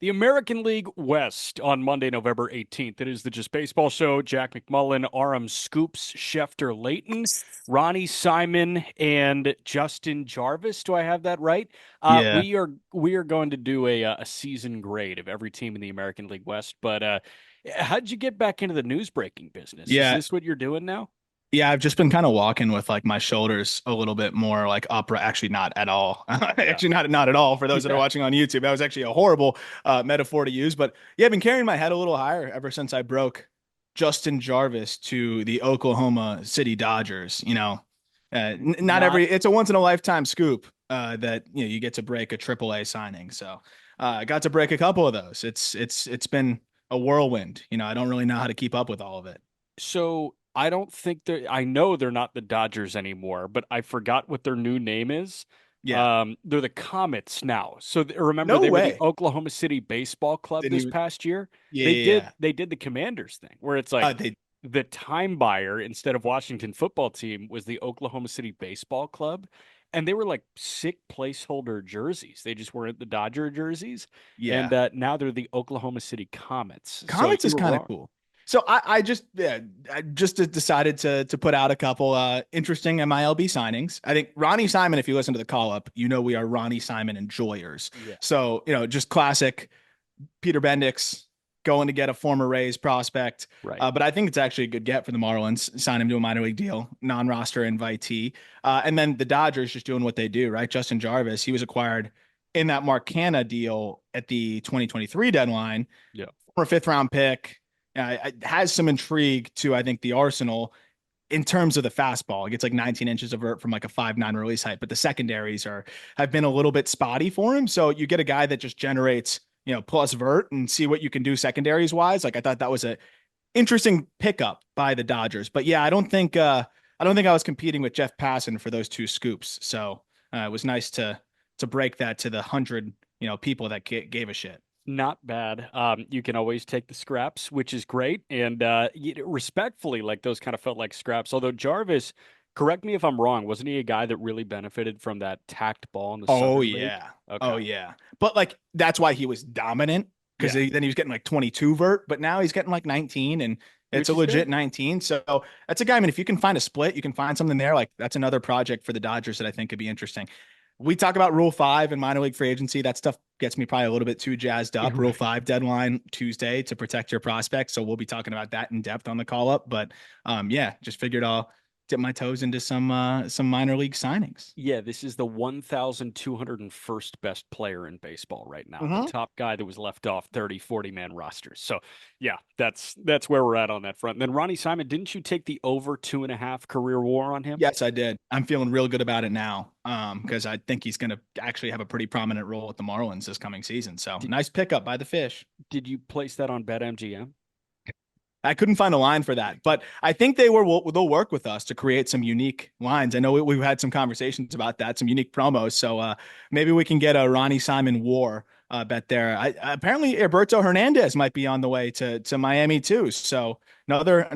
The American League West on Monday, November 18th. It is the Just Baseball Show. Jack McMullen, Aram Scoops, Schefter Layton, Ronnie Simon, and Justin Jarvis. Do I have that right? Yeah. We are going to do a season grade of every team in the American League West. But how'd you get back into the news breaking business? Is Yeah. this what you're doing now? Yeah. I've just been kind of walking with like my shoulders a little bit more like upright. Actually, not at all. Yeah. Actually, not at all for those that are Yeah. watching on YouTube. That was actually a horrible metaphor to use. But yeah, I've been carrying my head a little higher ever since I broke Justin Jarvis to the Oklahoma City Dodgers. Not Not it's a once in a lifetime scoop that you get to break a AAA signing. So I got to break a couple of those. It's been a whirlwind. I don't really know how to keep up with all of it. So I don't think I know they're not the Dodgers anymore, but I forgot what their new name is. Yeah. They're the Comets now. So remember No they were the way. Oklahoma City Baseball Club Didn't this even. past year. Yeah, They yeah, did yeah. they did the Commanders thing where it's like They. the time buyer instead of Washington football team was the Oklahoma City Baseball Club. And they were like sick placeholder jerseys. They just weren't the Dodger jerseys. And Yeah. now they're the Oklahoma City Comets. So Comets you is were kind of wrong. cool. So I just decided to put out a couple interesting MILB signings. I think Ronnie Simon, if you listen to the call up, we are Ronnie Simon enjoyers. Yeah. So, just classic Peter Bendix going to get a former Rays prospect. Right. But I think it's actually a good get for the Marlins. Sign him to a minor league deal, non-roster invitee. And then the Dodgers just doing what they do, right? Justin Jarvis, he was acquired in that Mark Canha deal at the 2023 deadline, Yeah. former fifth round pick. Has some intrigue to, I think, the Arsenal in terms of the fastball. It gets like 19 inches of vert from like a 5'9" release height, but the secondaries have been a little bit spotty for him. So you get a guy that just generates, plus vert and see what you can do secondaries wise. Like I thought that was a interesting pickup by the Dodgers. But yeah, I don't think I was competing with Jeff Passan for those two scoops. So it was nice to break that to the 100, people that gave a shit. Not bad. You can always take the scraps, which is great. And respectfully, like those kind of felt like scraps. Although Jarvis, correct me if I'm wrong, wasn't he a guy that really benefited from that tacked ball in the Oh Southern League? yeah. Okay. Oh yeah. But like that's why he was dominant because Yeah, then he was getting like 22 vert, but now he's getting like 19 and it's which a is legit good. 19. So that's a guy. I mean, if you can find a split, you can find something there. Like that's another project for the Dodgers that I think could be interesting. We talk about Rule 5 and minor league free agency. That stuff gets me probably a little bit too jazzed up. Rule Right. 5 deadline Tuesday to protect your prospects. So we'll be talking about that in depth on the call up. But yeah, just figured I'll dip my toes into some minor league signings. Yeah, this is the 1,201st best player in baseball right now. The Mm-hmm. top guy that was left off 30, 40-man rosters. So, yeah, that's where we're at on that front. And then Ronnie Simon, didn't you take the over 2.5 career WAR on him? Yes, I did. I'm feeling real good about it now because I think he's going to actually have a pretty prominent role at the Marlins this coming season. So Did, nice pickup by the Fish. did you place that on BetMGM? I couldn't find a line for that, but I think they'll work with us to create some unique lines. I know we've had some conversations about that, some unique promos. So maybe we can get a Ronnie Simon war bet there. Apparently, Alberto Hernandez might be on the way to Miami too. So another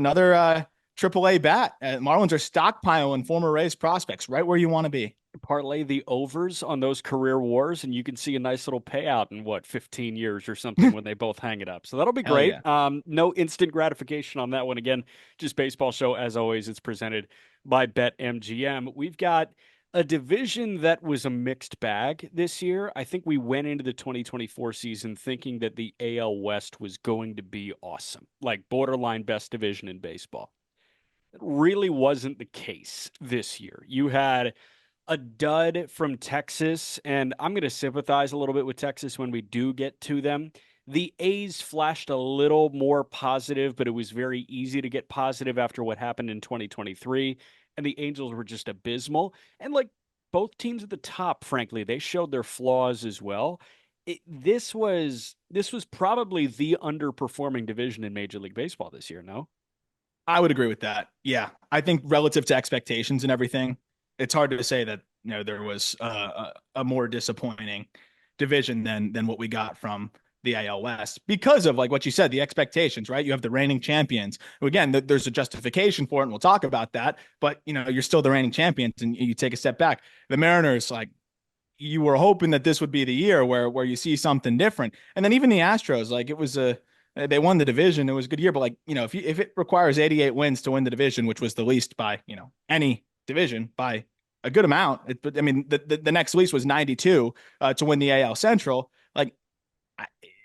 AAA bat. Marlins are stockpiling former Rays prospects right where you want to be. Parlay the overs on those career wars, and you can see a nice little payout in what 15 years or something when they both hang it up. So that'll be Hell yeah. great. No instant gratification on that one. Again, just baseball show as always. It's presented by BetMGM. We've got a division that was a mixed bag this year. I think we went into the 2024 season thinking that the AL West was going to be awesome, like borderline best division in baseball. It really wasn't the case this year. You had a dud from Texas, and I'm going to sympathize a little bit with Texas when we do get to them. The A's flashed a little more positive, but it was very easy to get positive after what happened in 2023. And the Angels were just abysmal. And like both teams at the top, frankly, they showed their flaws as well. This was probably the underperforming division in Major League Baseball this year. No, I would agree with that. Yeah, I think relative to expectations and everything, it's hard to say that there was a more disappointing division than what we got from the AL West because of like what you said, the expectations, right? You have the reigning champions. Again, there's a justification for it, and we'll talk about that. But you're still the reigning champions, and you take a step back. The Mariners, like you were hoping that this would be the year where you see something different. And then even the Astros, like it was they won the division. It was a good year, but like, if it requires 88 wins to win the division, which was the least by, any division by a good amount. But I mean, the next least was 92 to win the AL Central. Like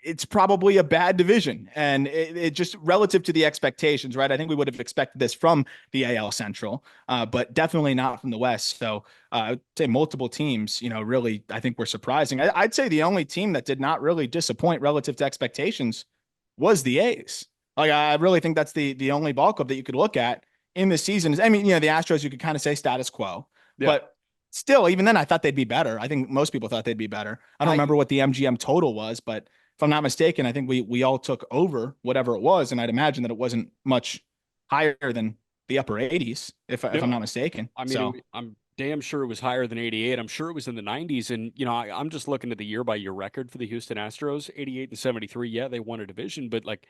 it's probably a bad division, and it just relative to the expectations, right? I think we would have expected this from the AL Central, but definitely not from the West. So I would say multiple teams, really, I think were surprising. I'd say the only team that did not really disappoint relative to expectations was the A's. Like I really think that's the only ball club that you could look at in the season. I mean, the Astros, you could kind of say status quo, Yeah. but still, even then, I thought they'd be better. I think most people thought they'd be better. I don't I remember what the MGM total was, but if I'm not mistaken, I think we all took over whatever it was, and I'd imagine that it wasn't much higher than the upper 80s, if I'm no, not mistaken. I mean, So I'm damn sure it was higher than 88. I'm sure it was in the 90s. And, I'm just looking at the year by year record for the Houston Astros, 88 and 73. Yeah, they won a division, but like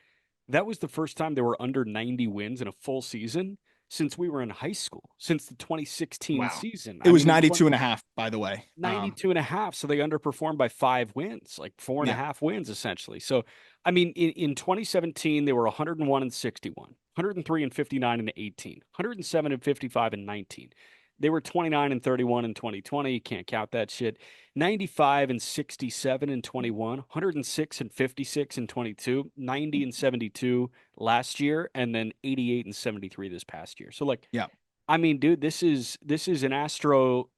that was the first time they were under 90 wins in a full season since we were in high school, since the 2016 wow, season. it I was mean, in 92 and a half, by the way. 92 and a half. So they underperformed by 5 wins, like four and a Yeah, half wins, essentially. So, I mean, in 2017, they were 101 and 61, 103 and 59 and 18, 107 and 55 and 19. They were 29 and 31 in 2020. You can't count that shit. 95 and 67 in 21, 106 and 56 in 22, 90 and 72 last year, and then 88 and 73 this past year. So like yeah. I mean, dude, this is an Astro,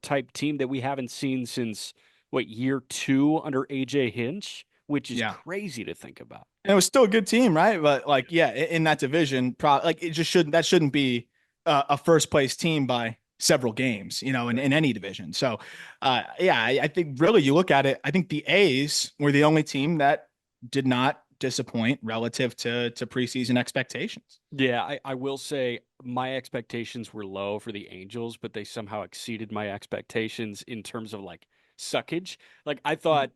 type team that we haven't seen since what year two under AJ Hinch, which is Yeah. crazy to think about. And it was still a good team, right? But like, yeah, in that division, like it just shouldn't be a first place team by several games, Right. in any division. So, yeah, I think really you look at it, I think the A's were the only team that did not disappoint relative to preseason expectations. Yeah, I will say my expectations were low for the Angels, but they somehow exceeded my expectations in terms of like suckage. Like I thought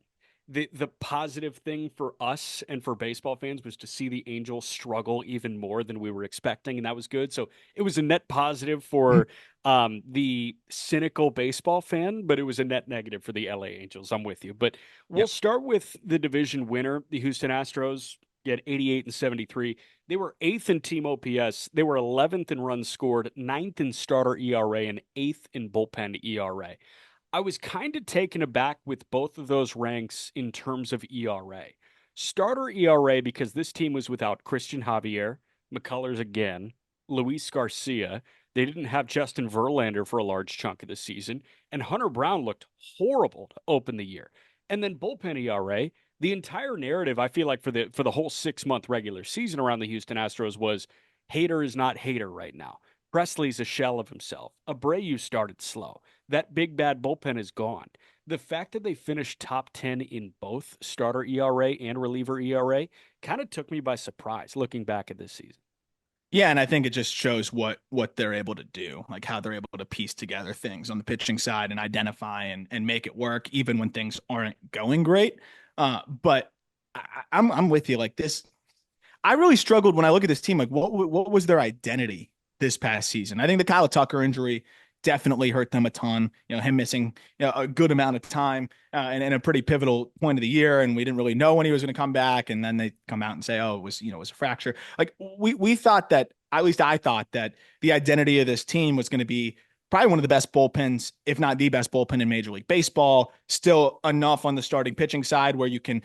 the positive thing for us and for baseball fans was to see the Angels struggle even more than we were expecting, and that was good. So it was a net positive for the cynical baseball fan, but it was a net negative for the LA Angels. I'm with you. But we'll Yep. start with the division winner, the Houston Astros. Get 88 and 73. They were eighth in team OPS. They were 11th in runs scored, ninth in starter ERA, and eighth in bullpen ERA. I was kind of taken aback with both of those ranks in terms of ERA. Starter ERA, because this team was without Christian Javier, McCullers again, Luis Garcia. They didn't have Justin Verlander for a large chunk of the season, and Hunter Brown looked horrible to open the year. And then bullpen ERA, the entire narrative I feel like for the whole 6 month regular season around the Houston Astros was Hader is not Hader right now. Presley's a shell of himself. Abreu started slow. That big bad bullpen is gone. The fact that they finished top 10 in both starter ERA and reliever ERA kind of took me by surprise looking back at this season. Yeah, and I think it just shows what they're able to do, like how they're able to piece together things on the pitching side and identify and make it work even when things aren't going great. But I'm with you. Like this, I really struggled when I look at this team. Like, what was their identity this past season? I think the Kyle Tucker injury definitely hurt them a ton. Him missing a good amount of time and a pretty pivotal point of the year, and we didn't really know when he was going to come back. And then they come out and say, "Oh, it was a fracture." Like we thought that, at least I thought that the identity of this team was going to be probably one of the best bullpens, if not the best bullpen in Major League Baseball. Still enough on the starting pitching side where you can,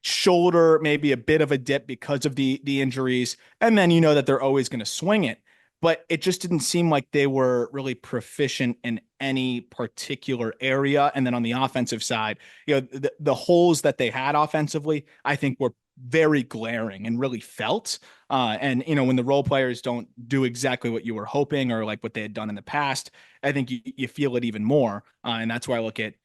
shoulder maybe a bit of a dip because of the injuries, and then that they're always going to swing it. But it just didn't seem like they were really proficient in any particular area. And then on the offensive side, the holes that they had offensively, I think were very glaring and really felt. And when the role players don't do exactly what you were hoping or like what they had done in the past, I think you feel it even more. And that's where I look at,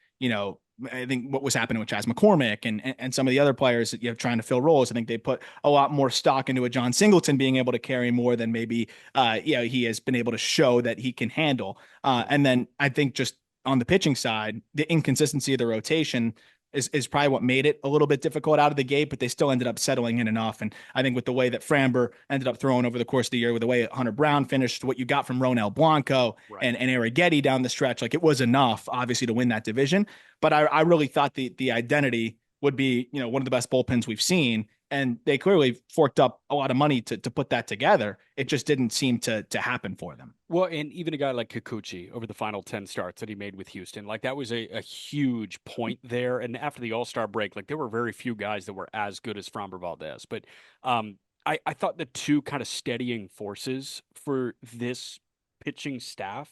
I think what was happening with Chas McCormick and some of the other players that you have trying to fill roles. I think they put a lot more stock into a John Singleton being able to carry more than maybe he has been able to show that he can handle. And then I think just on the pitching side, the inconsistency of the rotation is probably what made it a little bit difficult out of the gate, but they still ended up settling in enough. And I think with the way that Framber ended up throwing over the course of the year, with the way Hunter Brown finished, what you got from Ronel Blanco Right. and Arrighetti down the stretch, like it was enough, obviously, to win that division. But I really thought the identity would be, one of the best bullpens we've seen. And they clearly forked up a lot of money to put that together. It just didn't seem to happen for them. Well, and even a guy like Kikuchi over the final 10 starts that he made with Houston, like that was a huge point there. And after the All-Star break, like there were very few guys that were as good as Framber Valdez. But I thought the two kind of steadying forces for this pitching staff,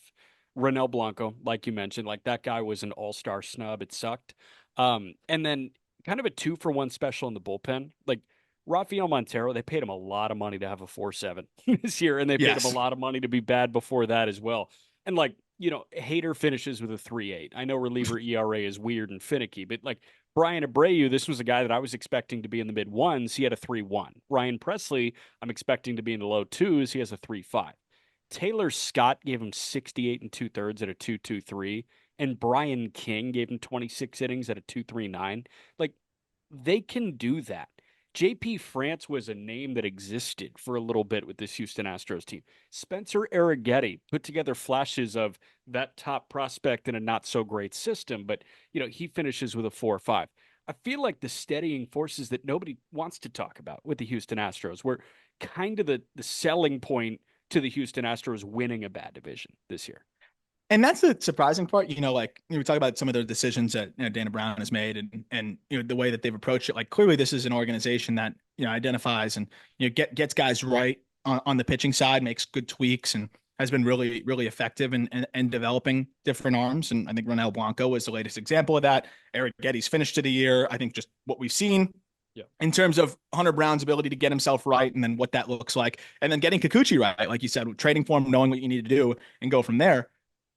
Ronel Blanco, like you mentioned, like that guy was an all-star snub. It sucked. And then kind of a 2-for-1 special in the bullpen. Like Rafael Montero, they paid him a lot of money to have a 4.7 this year, and they paid him a Yes. lot of money to be bad before that as well. And like, Hader finishes with a 3.8. I know reliever ERA is weird and finicky, but like Brian Abreu, this was a guy that I was expecting to be in the mid ones. He had a 3.1. Ryan Presley, I'm expecting to be in the low twos. He has a 3.5. Taylor Scott gave him 68 and 2/3 at a 2.23, and Brian King gave him 26 innings at a 2.39. Like they can do that. JP France was a name that existed for a little bit with this Houston Astros team. Spencer Arrighetti put together flashes of that top prospect in a not so great system, but he finishes with a 4.5. I feel like the steadying forces that nobody wants to talk about with the Houston Astros were kind of the selling point to the Houston Astros winning a bad division this year. And that's the surprising part, like we talk about some of the decisions that Dana Brown has made, and the way that they've approached it. Like clearly, this is an organization that identifies and gets guys right on the pitching side, makes good tweaks, and has been really really effective in developing different arms. And I think Ronel Blanco was the latest example of that. Eric Getty's finish to the year. I think just what we've seen Yeah. in terms of Hunter Brown's ability to get himself right, and then what that looks like, and then getting Kikuchi right, like you said, trading for him, knowing what you need to do, and go from there.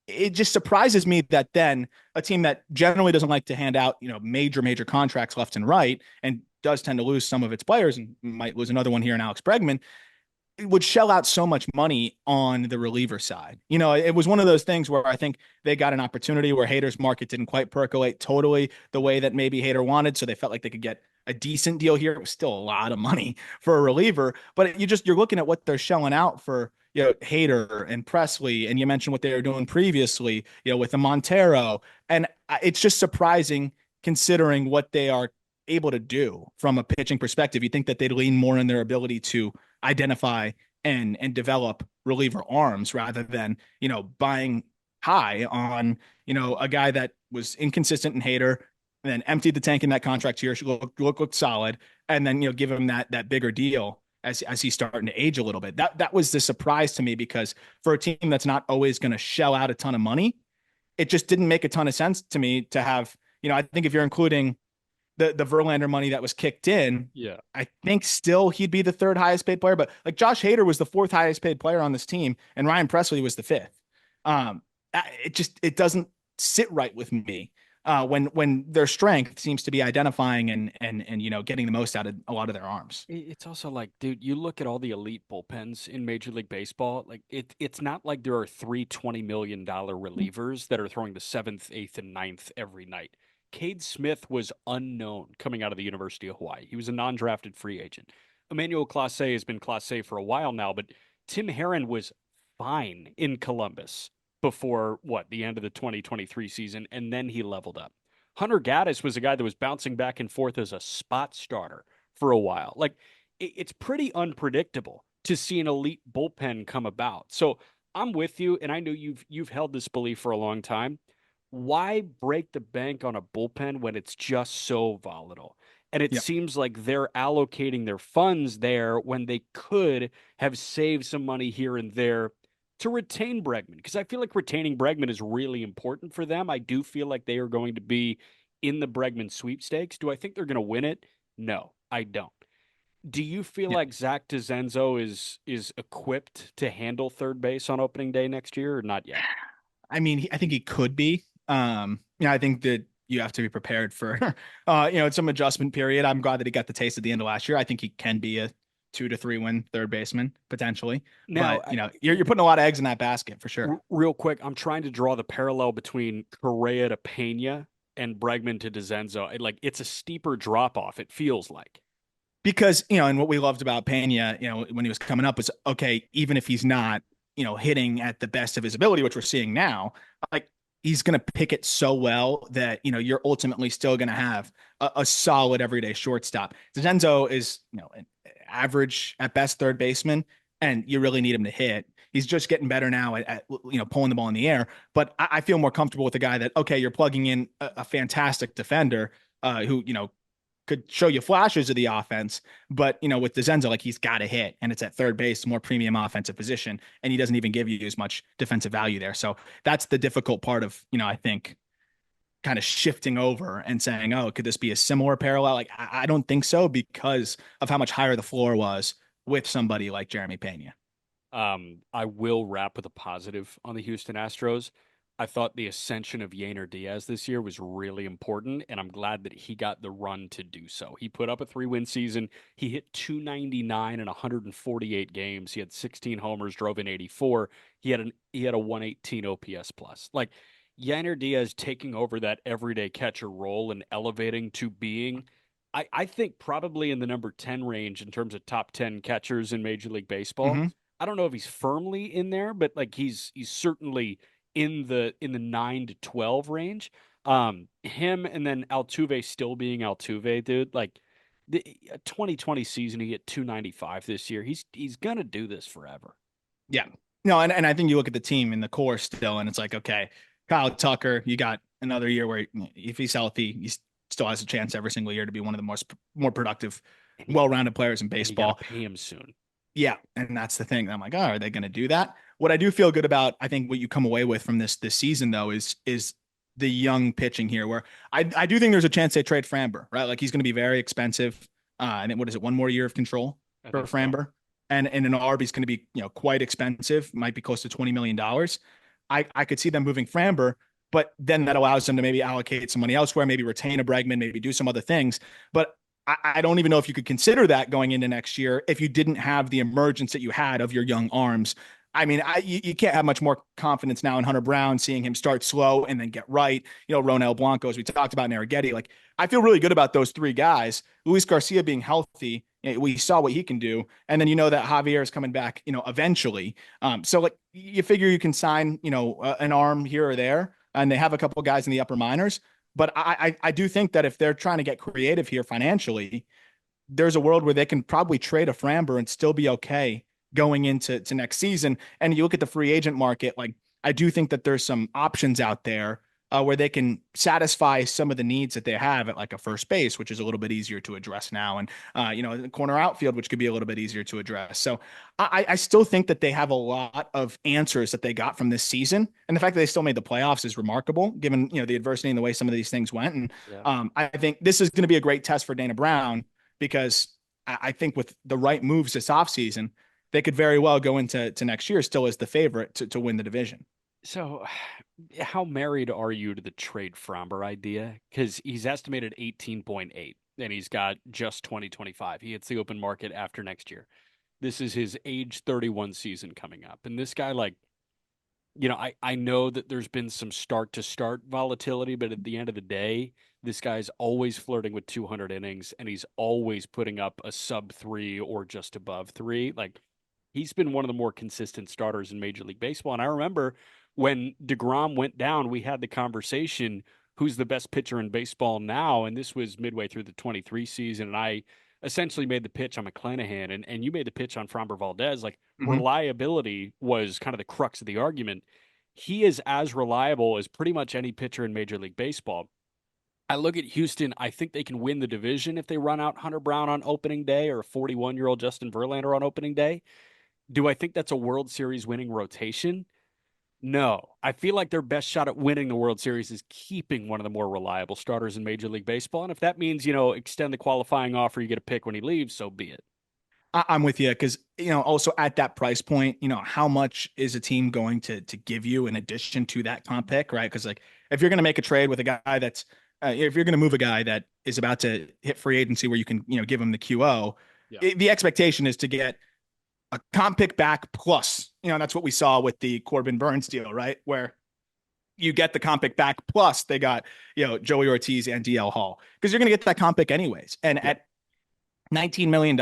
It just surprises me that then a team that generally doesn't like to hand out, major contracts left and right, and does tend to lose some of its players, and might lose another one here in Alex Bregman, would shell out so much money on the reliever side. It was one of those things where I think they got an opportunity where Hader's market didn't quite percolate totally the way that maybe Hader wanted. So they felt like they could get a decent deal here. It was still a lot of money for a reliever, but you're looking at what they're shelling out for, Hader and Presley. And you mentioned what they were doing previously, with the Montero. And it's just surprising considering what they are able to do from a pitching perspective. You think that they'd lean more in their ability to identify and develop reliever arms rather than buying high on a guy that was inconsistent in Hader, and then emptied the tank in that contract here, looked solid, and then give him that bigger deal as he's starting to age a little bit. That was the surprise to me, because for a team that's not always going to shell out a ton of money, it just didn't make a ton of sense to me to have. I think if you're including the Verlander money that was kicked in, Yeah. I think still he'd be the third highest paid player. But like Josh Hader was the fourth highest paid player on this team, and Ryan Presley was the fifth. Um, it doesn't sit right with me when their strength seems to be identifying and getting the most out of a lot of their arms. It's also like, dude, you look at all the elite bullpens in Major League Baseball, like it's not like there are three $20 million relievers that are throwing the seventh, eighth, and ninth every night. Cade Smith was unknown coming out of the University of Hawaii. He was a non-drafted free agent. Emmanuel Clase has been Clase for a while now, but Tim Herron was fine in Columbus before the end of the 2023 season, and then he leveled up. Hunter Gaddis was a guy that was bouncing back and forth as a spot starter for a while. Like it's pretty unpredictable to see an elite bullpen come about. So I'm with you, and I know you've held this belief for a long time. Why break the bank on a bullpen when it's just so volatile? And it Yeah. seems like they're allocating their funds there when they could have saved some money here and there to retain Bregman. Because I feel like retaining Bregman is really important for them. I do feel like they are going to be in the Bregman sweepstakes. Do I think they're going to win it? No, I don't. Do you feel Yeah. like Zach DeZenzo is equipped to handle third base on opening day next year, or not yet? I mean, I think he could be. I think that you have to be prepared for, some adjustment period. I'm glad that he got the taste at the end of last year. I think he can be a 2 to 3 win third baseman potentially, Now, but you're putting a lot of eggs in that basket for sure. real quick, I'm trying to draw the parallel between Correa to Pena. and Bregman to DeZenzo. Like it's a steeper drop off. It feels like. Because, and what we loved about Pena, when he was coming up was, okay, even if he's not, hitting at the best of his ability, which we're seeing now, like he's going to pick it so well that, you're ultimately still going to have a solid everyday shortstop. Zenzo is, an average at best third baseman, and you really need him to hit. He's just getting better now at pulling the ball in the air. But I feel more comfortable with a guy that, okay, you're plugging in a fantastic defender who, could show you flashes of the offense, but with DeZenzo, like he's got to hit, and it's at third base, more premium offensive position, and he doesn't even give you as much defensive value there. So that's the difficult part of I think kind of shifting over and saying, oh, could this be a similar parallel? Like I don't think so because of how much higher the floor was with somebody like Jeremy Pena. I will wrap with a positive on the Houston Astros. I thought the ascension of Yainer Diaz this year was really important, and I'm glad that he got the run to do so. He put up a 3-win season. He hit 299 in 148 games. He had 16 homers, drove in 84. He had a 118 OPS plus. Like Yainer Diaz taking over that everyday catcher role and elevating to being, I think probably in the number 10 range in terms of top 10 catchers in Major League Baseball. Mm-hmm. I don't know if he's firmly in there, but like he's certainly in the 9 to 12 range. Him and then Altuve still being Altuve, dude. Like the 2020 season, he hit 295 this year. He's gonna do this forever. Yeah. No, and I think you look at the team in the core still, and it's like, okay, Kyle Tucker, you got another year where if he's healthy, he still has a chance every single year to be one of the more productive, And you well-rounded players in and you got to baseball. pay him soon. Yeah, and that's the thing. I'm like, oh, are they going to do that? What I do feel good about, I think, what you come away with from this season though is the young pitching here, where I do think there's a chance they trade Framber, right? Like he's going to be very expensive. And then what is it? One more year of control I for think so. Framber, and an ARB is going to be quite expensive, might be close to $20 million. I could see them moving Framber, but then that allows them to maybe allocate some money elsewhere, maybe retain a Bregman, maybe do some other things. But I don't even know if you could consider that going into next year if you didn't have the emergence that you had of your young arms. I mean, you can't have much more confidence now in Hunter Brown, seeing him start slow and then get right. Ronel Blanco, as we talked about, and Arrighetti. Like, I feel really good about those three guys. Luis Garcia being healthy, we saw what he can do, and then that Javier is coming back, eventually. So like, you figure you can sign, an arm here or there, and they have a couple of guys in the upper minors. But I do think that if they're trying to get creative here financially, there's a world where they can probably trade a Framber and still be okay going into next season. And you look at the free agent market, like I do think that there's some options out there where they can satisfy some of the needs that they have at like a first base, which is a little bit easier to address now, and the corner outfield, which could be a little bit easier to address. So I still think that they have a lot of answers that they got from this season, and the fact that they still made the playoffs is remarkable, given the adversity and the way some of these things went. And Yeah. I think this is going to be a great test for Dana Brown because I think with the right moves this offseason, they could very well go into next year still as the favorite to win the division. So, how married are you to the trade Fromber idea? Because he's estimated 18.8, and he's got just 2025. He hits the open market after next year. This is his age 31 season coming up. And this guy, like, I know that there's been some start to start volatility, but at the end of the day, this guy's always flirting with 200 innings and he's always putting up a sub 3 or just above 3. Like he's been one of the more consistent starters in Major League Baseball. And I remember when DeGrom went down, we had the conversation, who's the best pitcher in baseball now? And this was midway through the 23 season. And I essentially made the pitch on McClanahan and you made the pitch on Framber Valdez. Like Mm-hmm. reliability was kind of the crux of the argument. He is as reliable as pretty much any pitcher in Major League Baseball. I look at Houston. I think they can win the division if they run out Hunter Brown on opening day or 41-year-old Justin Verlander on opening day. Do I think that's a World Series winning rotation? No. I feel like their best shot at winning the World Series is keeping one of the more reliable starters in Major League Baseball. And if that means, extend the qualifying offer, you get a pick when he leaves, so be it. I'm with you because also at that price point, how much is a team going to give you in addition to that comp pick, right? Because like if you're going to make a trade with a guy that's if you're going to move a guy that is about to hit free agency where you can give him the QO, Yeah. the expectation is to get a comp pick back plus. That's what we saw with the Corbin Burns deal, right? Where you get the comp pick back. Plus, they got Joey Ortiz and DL Hall because you're going to get that comp pick anyways. And Yep. at $19 million,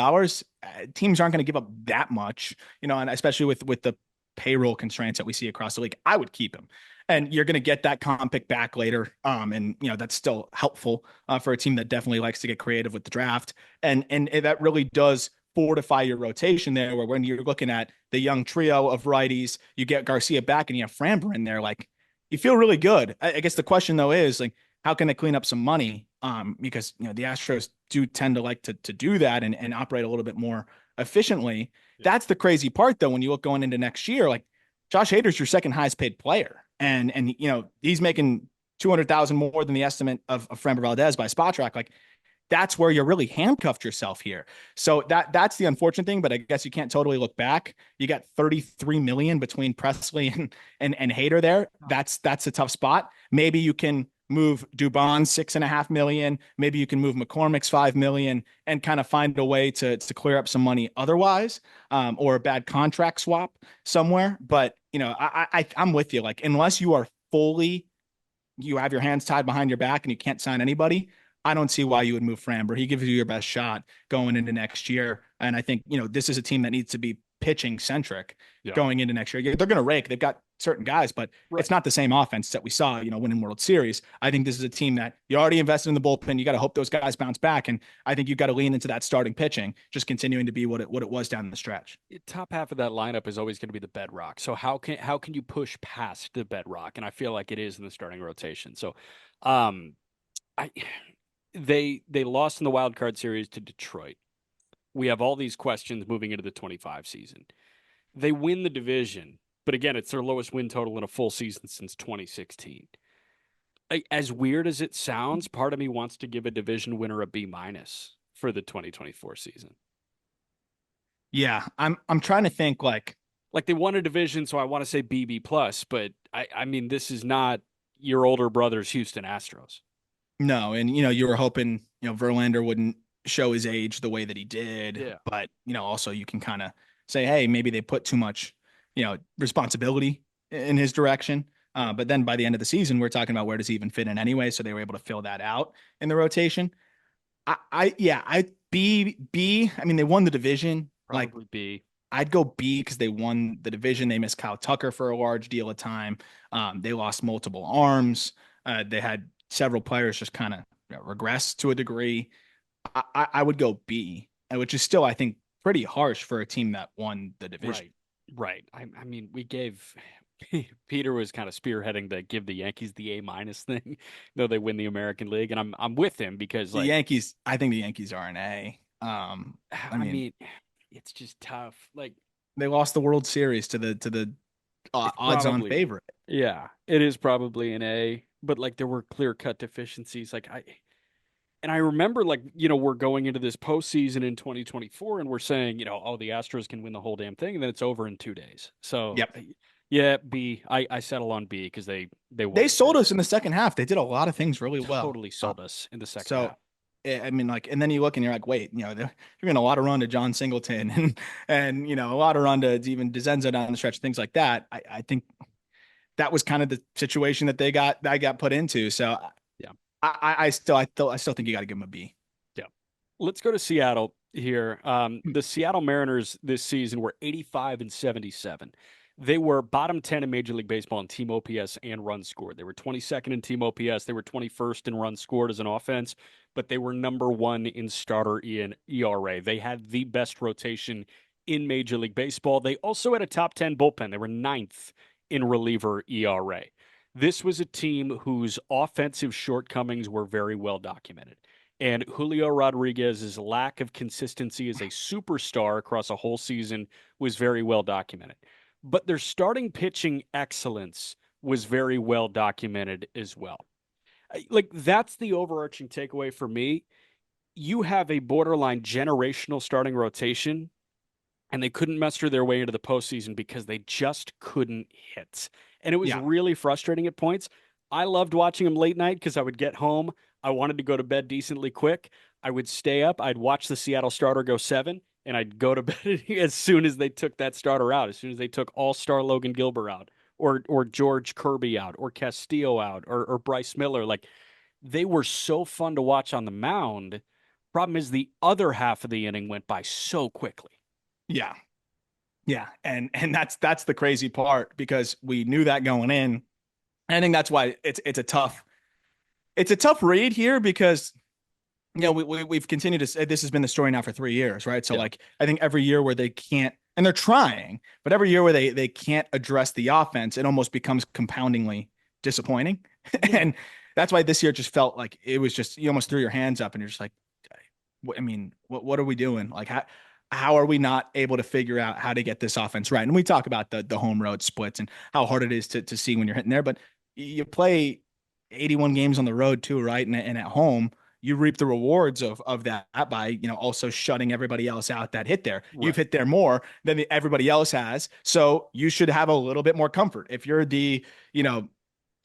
teams aren't going to give up that much, and especially with the payroll constraints that we see across the league. I would keep him. And you're going to get that comp pick back later. And that's still helpful for a team that definitely likes to get creative with the draft. And that really does fortify your rotation there, where when you're looking at the young trio of righties, you get Garcia back and you have Framber in there, like you feel really good. I guess the question though is like, how can they clean up some money? Because the Astros do tend to like to do that and operate a little bit more efficiently. Yep. That's the crazy part though, when you look going into next year, like Josh Hader's your second highest paid player. And he's making 200,000 more than the estimate of Framber Valdez by Spotrac. Like that's where you're really handcuffed yourself here. So that's the unfortunate thing, but I guess you can't totally look back. You got 33 million between Presley and Hader there. That's a tough spot. Maybe you can move Dubon 6.5 million. Maybe you can move McCormick's 5 million and kind of find a way to clear up some money otherwise, or a bad contract swap somewhere. But I'm with you. Like unless you are fully, you have your hands tied behind your back and you can't sign anybody, I don't see why you would move Framber. He gives you your best shot going into next year. And I think, this is a team that needs to be pitching centric Yeah. going into next year. They're going to rake. They've got certain guys, but Right. it's not the same offense that we saw, winning World Series. I think this is a team that you already invested in the bullpen. You got to hope those guys bounce back. And I think you got to lean into that starting pitching, just continuing to be what it was down the stretch. Top half of that lineup is always going to be the bedrock. So how can you push past the bedrock? And I feel like it is in the starting rotation. So, I they lost in the wild card series to Detroit. We have all these questions moving into the 25 season. They win the division, but again, it's their lowest win total in a full season since 2016. As weird as it sounds, part of me wants to give a division winner a B minus for the 2024 season. Yeah, I'm trying to think Like they won a division, so I want to say BB plus, but I mean this is not your older brother's Houston Astros. no, and you were hoping Verlander wouldn't show his age the way that he did, Yeah. but also you can kind of say, hey, maybe they put too much responsibility in his direction. But then by the end of the season, we're talking about where does he even fit in anyway? So they were able to fill that out in the rotation. I B. I mean, they won the division. Like Probably B. I'd go B because they won the division. They missed Kyle Tucker for a large deal of time. They lost multiple arms. They had several players just kind of regress to a degree. I would go B, which is still, I think, pretty harsh for a team that won the division. Right. I mean, we gave Peter was kind of spearheading to give the Yankees the A minus thing, though they win the American League, and I'm with him because The like Yankees, I think the Yankees are an A. I I mean, mean, it's just tough. Like they lost the World Series to the it's odds-on probably favorite. yeah, it is probably an A, but like there were clear cut deficiencies. I remember like, we're going into this postseason in 2024 and we're saying, oh, the Astros can win the whole damn thing, and then it's over in 2 days. So Yep. yeah, B. I settle on B because they won They the sold us division. in the second half. They did a lot of things really well. Totally sold us in the second So half. I mean, like, and then you look and you're like, wait, they're giving a lot of run to John Singleton and a lot of run to even DeZenzo down the stretch, things like that. I think that was kind of the situation that I got put into. So Yeah. I still think you got to give them a B. Yeah. Let's go to Seattle here. The Seattle Mariners this season were 85 and 77. They were bottom 10 in Major League Baseball in team OPS and runs scored. They were 22nd in team OPS. They were 21st in runs scored as an offense, but they were number one in starter in ERA. They had the best rotation in Major League Baseball. They also had a top 10 bullpen. They were ninth in reliever ERA. This was a team whose offensive shortcomings were very well documented. And Julio Rodriguez's lack of consistency as a superstar across a whole season was very well documented. But their starting pitching excellence was very well documented as well. Like, that's the overarching takeaway for me. You have a borderline generational starting rotation, and they couldn't muster their way into the postseason because they just couldn't hit. And it was Yeah. really frustrating at points. I loved watching them late night because I would get home. I wanted to go to bed decently quick. I would stay up. I'd watch the Seattle starter go seven, and I'd go to bed as soon as they took that starter out, as soon as they took all-star Logan Gilbert out or George Kirby out, or Castillo out, or Bryce Miller. Like they were so fun to watch on the mound. Problem is the other half of the inning went by so quickly. Yeah. Yeah. And that's the crazy part because we knew that going in. And I think that's why it's a tough read here because we've continued to say this has been the story now for 3 years, right? So Yeah. like I think every year where they can't, and they're trying, but every year where they can't address the offense, it almost becomes compoundingly disappointing. Yeah. And that's why this year just felt like it was just you almost threw your hands up and you're just like, I mean, what are we doing? Like how are we not able to figure out how to get this offense right? And we talk about the home road splits and how hard it is to see when you're hitting there, but you play 81 games on the road too, right? And at home, you reap the rewards of that by also shutting everybody else out that hit there. You've Right. hit there more than everybody else has, so you should have a little bit more comfort. If you're the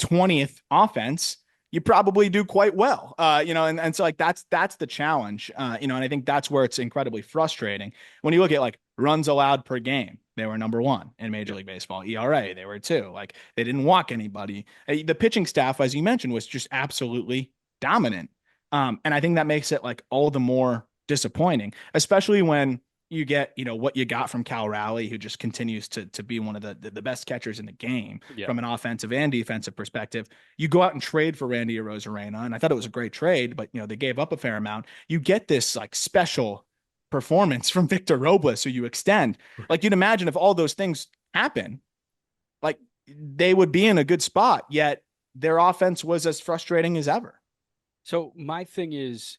20th offense, you probably do quite well. And so like that's the challenge. And I think that's where it's incredibly frustrating. When you look at like runs allowed per game, they were number one in Major Yep. League Baseball. ERA, they were two. Like they didn't walk anybody. The pitching staff, as you mentioned, was just absolutely dominant. And I think that makes it like all the more disappointing, especially when you get, what you got from Cal Raleigh, who just continues to be one of the best catchers in the game Yeah. from an offensive and defensive perspective. You go out and trade for Randy Arozarena, and I thought it was a great trade, but they gave up a fair amount. You get this like special performance from Victor Robles, who you extend. Like you'd imagine if all those things happen, like they would be in a good spot, yet their offense was as frustrating as ever. So my thing is,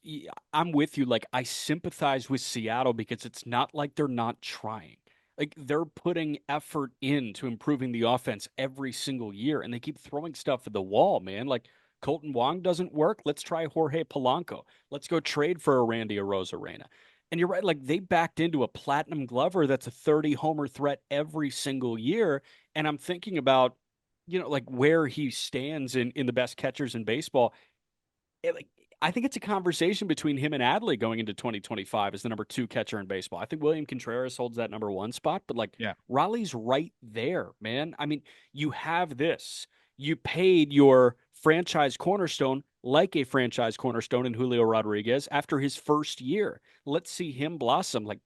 I'm with you. Like I sympathize with Seattle because it's not like they're not trying. Like they're putting effort into improving the offense every single year, and they keep throwing stuff at the wall, man. Like Colton Wong doesn't work. Let's try Jorge Polanco. Let's go trade for a Randy Arozarena. And you're right. Like they backed into a platinum glover that's a 30 homer threat every single year. And I'm thinking about, like where he stands in the best catchers in baseball like I think it's a conversation between him and Adley going into 2025 as the number two catcher in baseball. I think William Contreras holds that number one spot, but like Yeah. Raleigh's right there, man. I mean, you have this. You paid your franchise cornerstone like a franchise cornerstone in Julio Rodriguez after his first year. Let's see him blossom. Like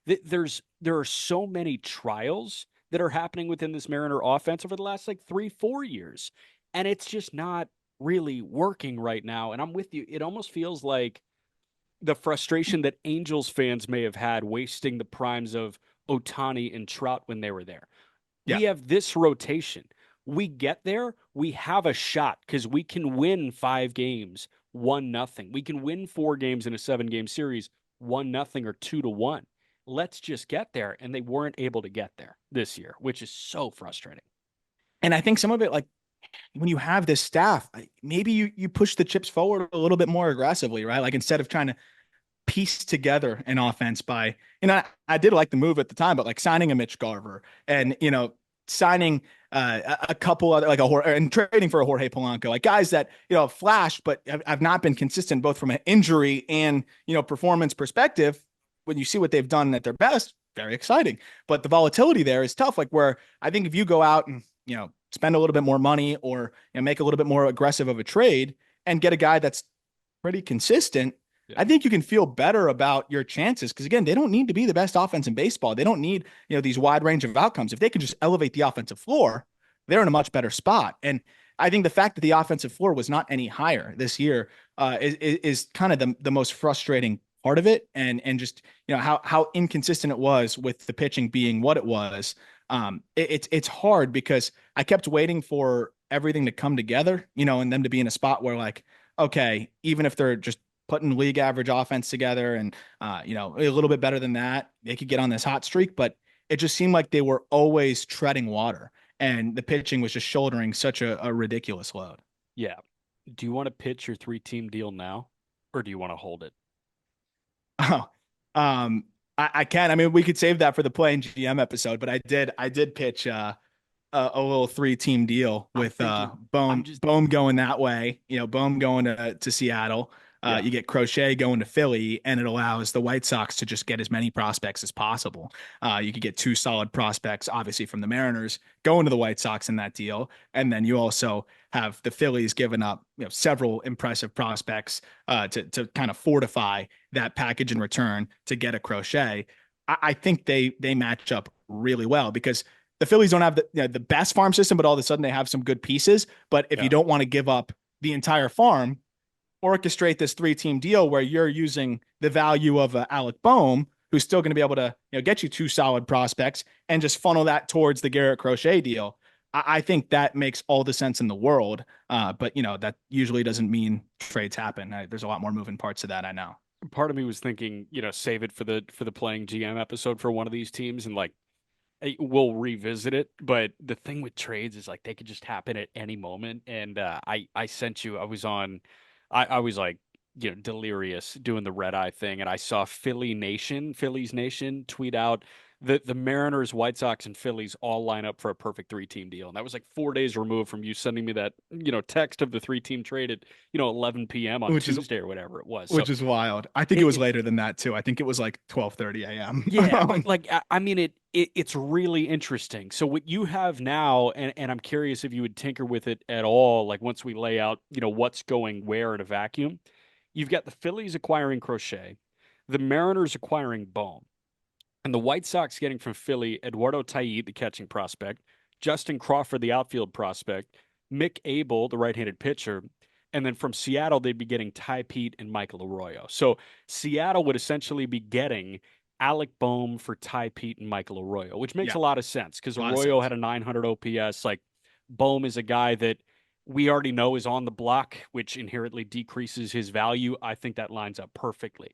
there are so many trials that are happening within this Mariner offense over the last like 3, 4 years. And it's just not really working right now. And I'm with you. It almost feels like the frustration that Angels fans may have had wasting the primes of Otani and Trout when they were there. Yeah. We have this rotation. We get there, we have a shot because we can win 5 games, 1-0. We can win 4 games in a 7-game series, 1-0 or 2-1. Let's just get there. And they weren't able to get there this year, which is so frustrating. And I think some of it, like when you have this staff, maybe you push the chips forward a little bit more aggressively, right? Like instead of trying to piece together an offense by, I did like the move at the time, but like signing a Mitch Garver and, signing a couple other, like and trading for a Jorge Polanco, like guys that, flash, but have not been consistent both from an injury and, performance perspective. When you see what they've done at their best, very exciting. But the volatility there is tough. Like where I think if you go out and, spend a little bit more money or make a little bit more aggressive of a trade and get a guy that's pretty consistent, Yeah. I think you can feel better about your chances because again, they don't need to be the best offense in baseball. They don't need, these wide range of outcomes. If they can just elevate the offensive floor, they're in a much better spot. And I think the fact that the offensive floor was not any higher this year is kind of the most frustrating part of it. And just, how inconsistent it was with the pitching being what it was. It's hard because I kept waiting for everything to come together, and them to be in a spot where like, okay, even if they're just putting league average offense together and a little bit better than that, they could get on this hot streak. But it just seemed like they were always treading water, and the pitching was just shouldering such a ridiculous load. Yeah. Do you want to pitch your 3-team deal now or do you want to hold it? Oh, I can. I mean, we could save that for the playing GM episode, but I did pitch a little 3-team deal I'm with thinking, I'm Bohm just, Bohm going that way, Bohm going to Seattle. Yeah. You get Crochet going to Philly, and it allows the White Sox to just get as many prospects as possible. You could get two solid prospects, obviously from the Mariners, going to the White Sox in that deal, and then you also have the Phillies giving up, several impressive prospects to kind of fortify that package in return to get a Crochet. I think they match up really well because the Phillies don't have the best farm system, but all of a sudden they have some good pieces. But if you Yeah. don't want to give up the entire farm, orchestrate this three-team deal where you're using the value of Alec Boehm, who's still going to be able to get you two solid prospects, and just funnel that towards the Garrett Crochet deal. I think that makes all the sense in the world. But that usually doesn't mean trades happen. There's a lot more moving parts to that, I know. Part of me was thinking, save it for the playing GM episode for one of these teams and like we'll revisit it. But the thing with trades is like they could just happen at any moment. And I sent you, I was like, delirious doing the red eye thing, and I saw Phillies Nation tweet out the Mariners, White Sox, and Phillies all line up for a perfect three-team deal. And that was like 4 days removed from you sending me that, text of the three-team trade at, 11 p.m. on Which is Tuesday or whatever it was. So which is wild. I think it was it, later than that too. I think it was like 12:30 a.m. yeah, but like I mean it's really interesting. So what you have now, and I'm curious if you would tinker with it at all, like once we lay out, what's going where in a vacuum. You've got the Phillies acquiring Crochet, the Mariners acquiring Bohm, and the White Sox getting from Philly Eduardo Taiz, the catching prospect, Justin Crawford, the outfield prospect, Mick Abel, the right-handed pitcher, and then from Seattle they'd be getting Ty Pete and Michael Arroyo. So Seattle would essentially be getting Alec Boehm for Ty Pete and Michael Arroyo, which makes Yeah, a lot of sense because a lot of Arroyo sense. had a 900 OPS. Like Boehm is a guy that we already know is on the block, which inherently decreases his value. I think that lines up perfectly.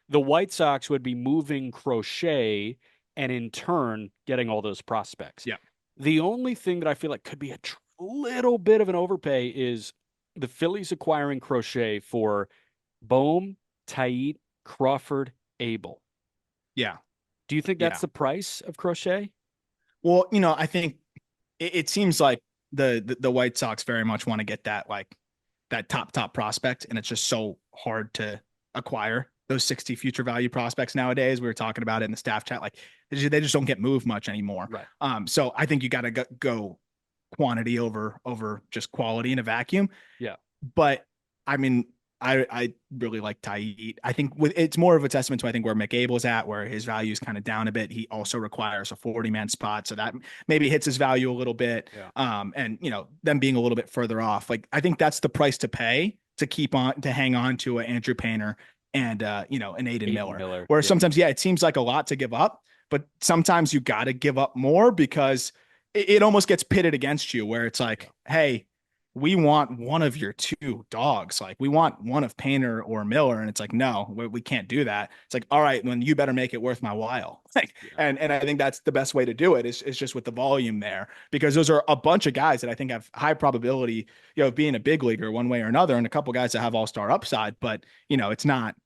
The White Sox would be moving Crochet and in turn getting all those prospects. Yeah. The only thing that I feel like could be a little bit of an overpay is the Phillies acquiring Crochet for Bohm, Taiz, Crawford, Abel. Yeah. Do you think that's Yeah. the price of Crochet? Well, I think it seems like the White Sox very much want to get that that top prospect, and it's just so hard to acquire those 60 future value prospects nowadays. We were talking about it in the staff chat, like they just don't get moved much anymore. Right. So I think you got to go quantity over just quality in a vacuum. Yeah. But I mean, I really like Taiz. I think it's more of a testament to I think where McAble's at, where his value is kind of down a bit. He also requires a 40-man spot, so that maybe hits his value a little bit. Yeah. And them being a little bit further off, like I think that's the price to pay to keep on to hang on to an Andrew Painter and an Aiden Aiden Miller. Miller. Where Yeah. sometimes, yeah, it seems like a lot to give up, but sometimes you got to give up more because it almost gets pitted against you, where it's Yeah. like, hey, we want one of your two dogs. Like we want one of Painter or Miller. And it's like, no, we can't do that. It's like, all right, then you better make it worth my while. Like, Yeah. and I think that's the best way to do it is just with the volume there, because those are a bunch of guys that I think have high probability, of being a big leaguer one way or another. And a couple guys that have all-star upside, but it's not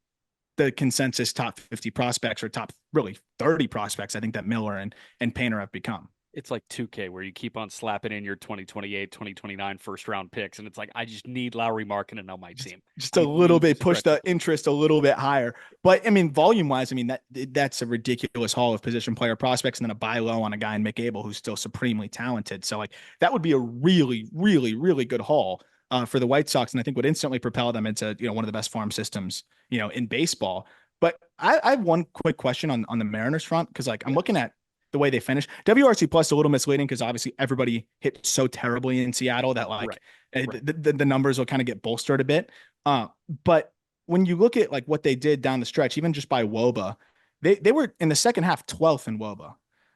the consensus top 50 prospects or top really 30 prospects. I think that Miller and Painter have become. It's like 2K where you keep on slapping in your 2028, 2029 first round picks. And it's like, I just need Lowry Markkinen on my just team. just a I little need to bit push stretch the it. interest a little bit higher. But I mean, volume wise, I mean that's a ridiculous haul of position player prospects, and then a buy low on a guy in McAble who's still supremely talented. So like that would be a really, really, really good haul for the White Sox, and I think would instantly propel them into one of the best farm systems in baseball. But I have one quick question on the Mariners front because like I'm looking Yes. at the way they finished. WRC plus a little misleading because obviously everybody hit so terribly in Seattle that like Right. Right. the numbers will kind of get bolstered a bit. But when you look at like what they did down the stretch, even just by WOBA, they were in the second half 12th in WOBA.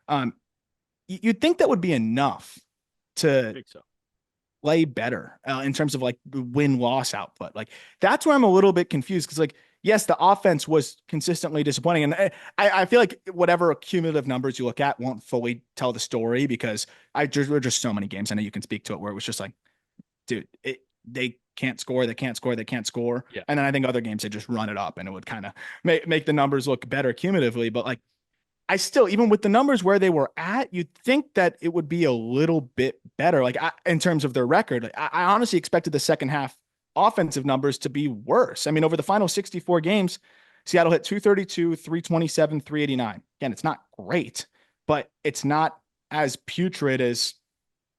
Um, you'd think that would be enough I to think so. play better in terms of like win loss output. Like that's where I'm a little bit confused because like yes, the offense was consistently disappointing, and I feel like whatever cumulative numbers you look at won't fully tell the story because there were just so many games. I know you can speak to it where it was just like, dude, they can't score, they can't score, they can't score, Yeah. and then I think other games they just run it up and it would kind of make the numbers look better cumulatively, but like. I still, even with the numbers where they were at, you'd think that it would be a little bit better, like in terms of their record. Like, I honestly expected the second half offensive numbers to be worse. I mean, over the final 64 games, Seattle hit 232, 327, 389. Again, it's not great, but it's not as putrid as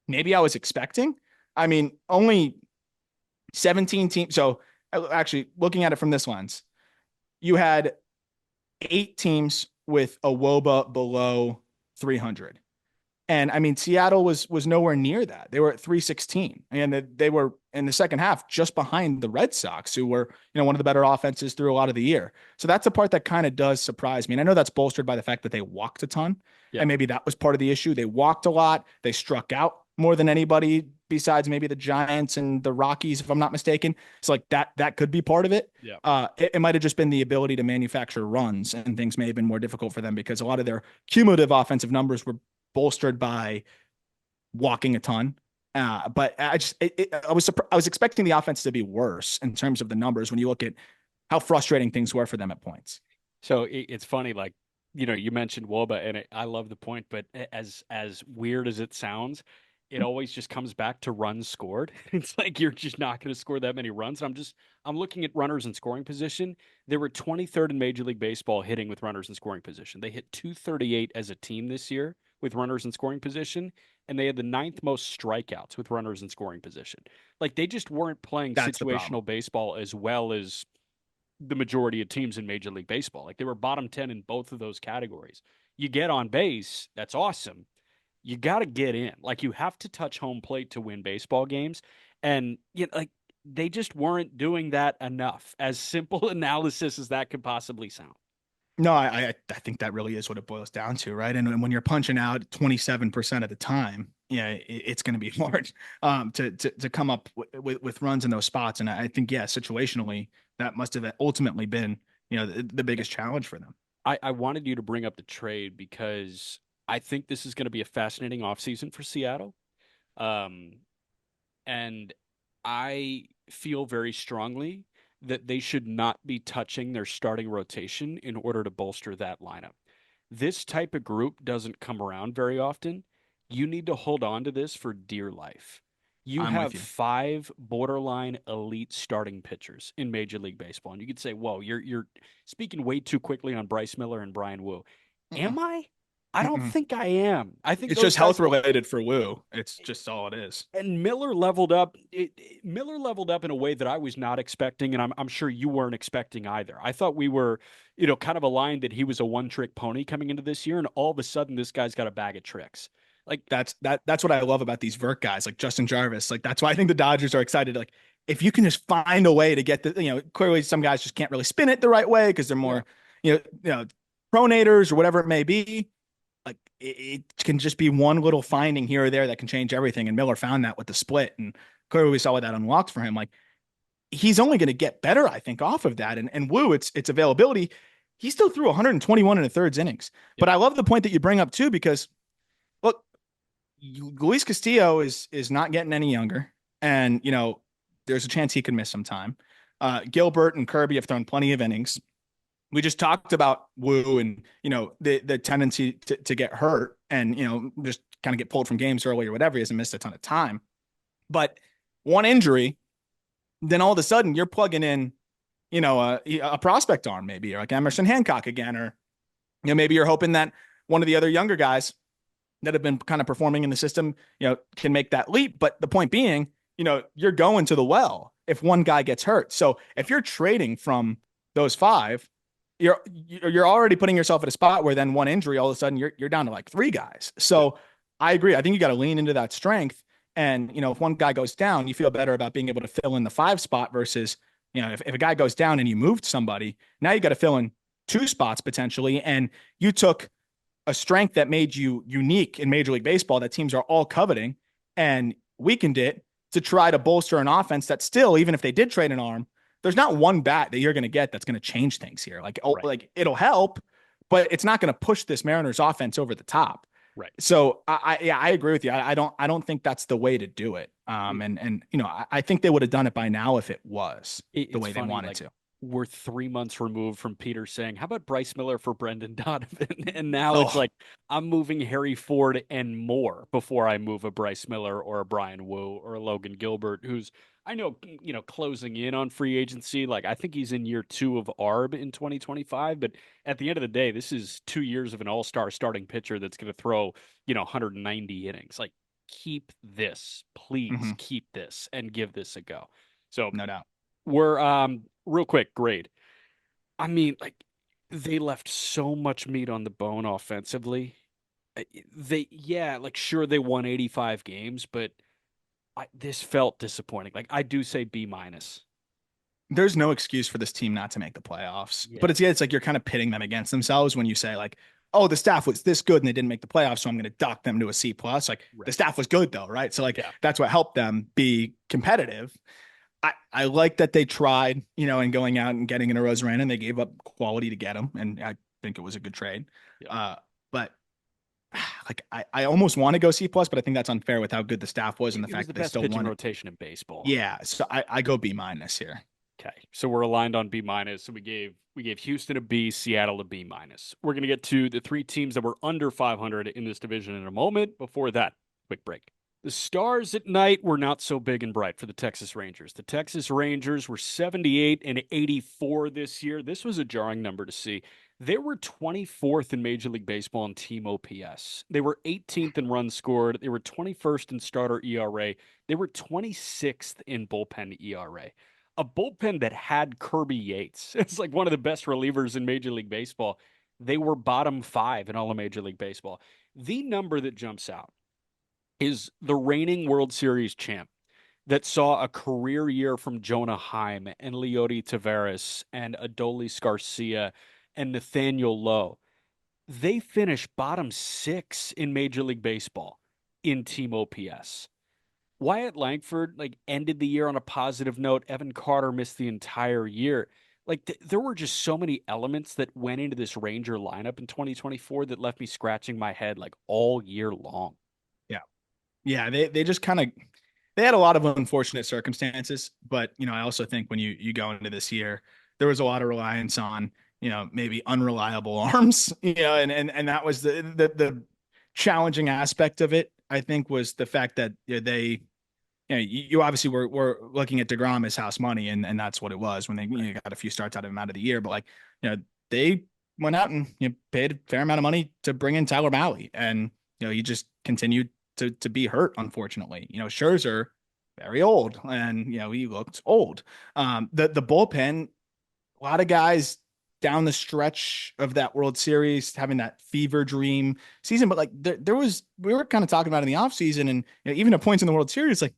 maybe I was expecting. I mean, only 17 teams. So actually, looking at it from this lens, you had 8 teams with a WOBA below 300. And I mean, Seattle was nowhere near that. They were at 316, and they were in the second half just behind the Red Sox, who were one of the better offenses through a lot of the year. So that's the part that kind of does surprise me. And I know that's bolstered by the fact that they walked a ton, Yeah. and maybe that was part of the issue. They walked a lot. They struck out more than anybody besides maybe the Giants and the Rockies, if I'm not mistaken. So like that could be part of it. Yeah. It might have just been the ability to manufacture runs, and things may have been more difficult for them because a lot of their cumulative offensive numbers were bolstered by walking a ton. But I was expecting the offense to be worse in terms of the numbers when you look at how frustrating things were for them at points. So it's funny, like, you mentioned Woba, and I love the point, but as weird as it sounds, it always just comes back to runs scored. It's like you're just not going to score that many runs. I'm looking at runners in scoring position. They were 23rd in Major League Baseball hitting with runners in scoring position. They hit 238 as a team this year with runners in scoring position, and they had the ninth most strikeouts with runners in scoring position. Like they just weren't playing That's the problem. situational baseball as well as the majority of teams in Major League Baseball. Like they were bottom 10 in both of those categories. You get on base, that's awesome. You got to get in. Like you have to touch home plate to win baseball games. And like they just weren't doing that enough. As simple analysis as that could possibly sound. No, I think that really is what it boils down to, right? And when you're punching out 27% of the time, yeah, it's going to be hard to come up with runs in those spots. And I think, yeah, situationally, that must have ultimately been, the biggest challenge for them. I wanted you to bring up the trade because I think this is going to be a fascinating offseason for Seattle. Um, and I feel very strongly that they should not be touching their starting rotation in order to bolster that lineup. This type of group doesn't come around very often. You need to hold on to this for dear life. You I'm have with you. five borderline elite starting pitchers in Major League Baseball, and you could say, "Whoa, you're speaking way too quickly on Bryce Miller and Brian Wu." Mm-mm. Am I? I don't Mm-mm. think I am. I think It's those just health guys related for Woo. It's just all it is. and Miller leveled up. Miller leveled up in a way that I was not expecting, and I'm sure you weren't expecting either. I thought we were, kind of aligned that he was a one trick pony coming into this year, and all of a sudden this guy's got a bag of tricks. Like, That's what I love about these vert guys like Justin Jarvis. Like that's why I think the Dodgers are excited. Like if you can just find a way to get clearly some guys just can't really spin it the right way because they're yeah, more, pronators or whatever it may be. Like it can just be one little finding here or there that can change everything. And Miller found that with the split, and clearly we saw what that unlocked for him. Like he's only going to get better, I think, off of that. And Woo, it's availability. He still threw 121 in the third innings. yeah, But I love the point that you bring up too, because look, Luis Castillo is not getting any younger, and there's a chance he could miss some time. Gilbert and Kirby have thrown plenty of innings. We just talked about Woo and the tendency to get hurt and just kind of get pulled from games early or whatever. He hasn't missed a ton of time, but one injury, then all of a sudden you're plugging in a prospect arm maybe, or like Emerson Hancock again, or maybe you're hoping that one of the other younger guys that have been kind of performing in the system, can make that leap. But the point being, you're going to the well if one guy gets hurt. So if you're trading from those five, you're already putting yourself at a spot where then one injury, all of a sudden you're down to like three guys. yeah, So I agree. I think you got to lean into that strength. And, if one guy goes down, you feel better about being able to fill in the five spot versus, if a guy goes down and you moved somebody, now you got to fill in two spots potentially. And you took a strength that made you unique in Major League Baseball that teams are all coveting and weakened it to try to bolster an offense that still, even if they did trade an arm, there's not one bat that you're going to get that's going to change things here. right, Like it'll help, but it's not going to push this Mariners offense over the top. right. So yeah, I agree with you. I don't think that's the way to do it. It, And I think they would have done it by now if it was the it's way they funny, wanted like to. we're 3 months removed from Peter saying, "How about Bryce Miller for Brendan Donovan?" And now it's Oh, like I'm moving Harry Ford and more before I move a Bryce Miller or a Brian Wu or a Logan Gilbert, who's I know closing in on free agency. Like I think he's in year two of ARB in 2025, but at the end of the day, this is 2 years of an all-star starting pitcher that's going to throw 190 innings. Like keep this, please mhm, keep this, and give this a go. So no doubt. we're real quick grade. I mean, like they left so much meat on the bone offensively. They yeah, like sure they won 85 games, but this felt disappointing. Like I do say B minus. There's no excuse for this team not to make the playoffs. But Yeah, it's yeah, it's like you're kind of pitting them against themselves when you say like, oh, the staff was this good and they didn't make the playoffs, so I'm going to dock them to a C plus. Like the right. staff was good though, right? So like Yeah. that's what helped them be competitive. I like that they tried, and going out and getting in a Rosarena, and they gave up quality to get him, and I think it was a good trade. Yeah. But like I almost want to go C plus, but I think that's unfair with how good the staff was and the It was fact the that they best still pitching won it. rotation in baseball. Yeah, so I go B minus here. Okay. So we're aligned on B minus. So we gave Houston a B, Seattle a B minus. We're gonna get to the three teams that were under 500 in this division in a moment. Before that, quick break. The stars at night were not so big and bright for the Texas Rangers. The Texas Rangers were 78 and 84 this year. This was a jarring number to see. They were 24th in Major League Baseball in team OPS. They were 18th in runs scored. They were 21st in starter ERA. They were 26th in bullpen ERA. A bullpen that had Kirby Yates. It's like one of the best relievers in Major League Baseball. They were bottom five in all of Major League Baseball. The number that jumps out is the reigning World Series champ that saw a career year from Jonah Heim and Leody Taveras and Adolis Garcia and Nathaniel Lowe. They finished bottom six in Major League Baseball in team OPS. Wyatt Langford like ended the year on a positive note. Evan Carter missed the entire year. Like there were just so many elements that went into this Ranger lineup in 2024 that left me scratching my head like all year long. Yeah. Yeah, they just kind of they had a lot of unfortunate circumstances, but I also think when you go into this year, there was a lot of reliance on, maybe unreliable arms, and that was the challenging aspect of it, I think, was the fact that they you obviously were looking at DeGrom as house money, and that's what it was when they got a few starts out of him out of the year. But like, they went out and paid a fair amount of money to bring in Tyler Mahle, and he just continued to be hurt, unfortunately. Scherzer, very old, and he looked old. The bullpen, a lot of guys down the stretch of that World Series having that fever dream season, but like there was we were kind of talking about in the offseason and even at points in the World Series, like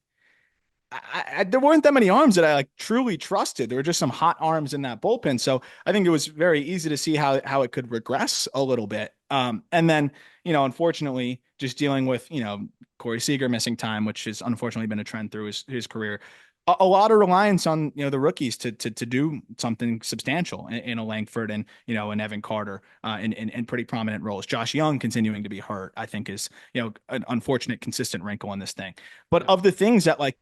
there weren't that many arms that I like truly trusted. There were just some hot arms in that bullpen. So I think it was very easy to see how it could regress a little bit. And then, unfortunately, just dealing with, Corey Seager missing time, which has unfortunately been a trend through his career. A lot of reliance on, the rookies to do something substantial in a Langford and, an Evan Carter in pretty prominent roles. Josh Young continuing to be hurt, I think is, an unfortunate consistent wrinkle in this thing. But Yeah, of the things that like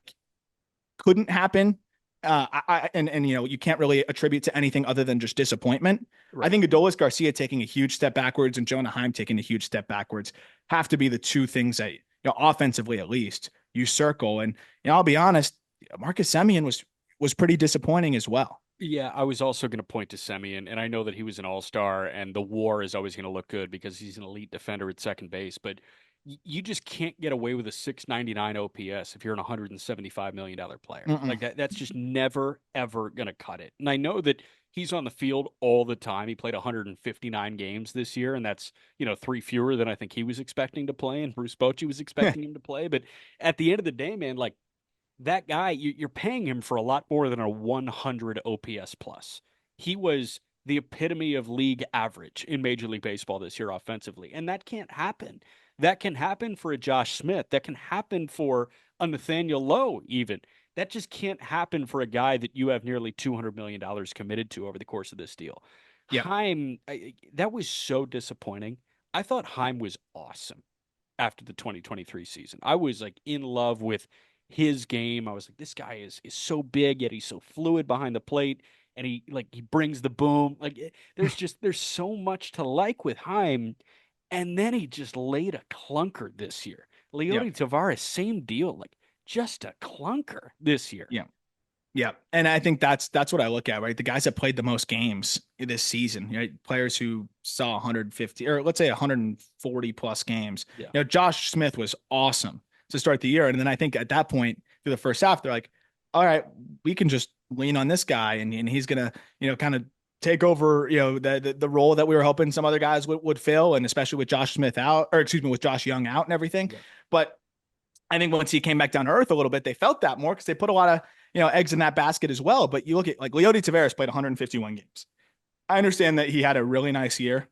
couldn't happen. And you can't really attribute to anything other than just disappointment. I right. think Adolis Garcia taking a huge step backwards and Jonah Heim taking a huge step backwards have to be the two things that offensively at least you circle. And I'll be honest, Marcus Semien was pretty disappointing as well. Yeah, I was also going to point to Semien, and I know that he was an all-star, and the WAR is always going to look good because he's an elite defender at second base. But you just can't get away with a 699 OPS if you're an $175 million player. Mm-mm. Like that's just never ever going to cut it. And I know that he's on the field all the time. He played 159 games this year, and that's three fewer than I think he was expecting to play, and Bruce Bochy was expecting him to play. But at the end of the day, man, like that guy, you're paying him for a lot more than a 100 OPS plus. He was the epitome of league average in Major League Baseball this year offensively, and that can't happen. That can happen for a Josh Smith. That can happen for a Nathaniel Lowe, even. That just can't happen for a guy that you have nearly $200 million committed to over the course of this deal. Yep. Heim, that was so disappointing. I thought Heim was awesome after the 2023 season. I was like in love with his game. I was like, this guy is so big, yet he's so fluid behind the plate. and he brings the boom. There's so much to like with Heim, and then he just laid a clunker this year. Yeah. Leody Tavares, same deal, like just a clunker this year. Yeah. Yeah, and I think that's what I look at, right? The guys that played the most games this season, right? Players who saw 150 or let's say 140 plus games. Yeah, Josh Smith was awesome to start the year, and then I think at that point through the first half, they're like, all right, we can just lean on this guy, and he's gonna kind of take over the role that we were hoping some other guys would fill, and especially with Josh Smith out, or excuse me, with Josh Young out and everything. yeah, But I think once he came back down to earth a little bit, they felt that more because they put a lot of eggs in that basket as well. But you look at like Leody Tavares played 151 games. I understand that he had a really nice year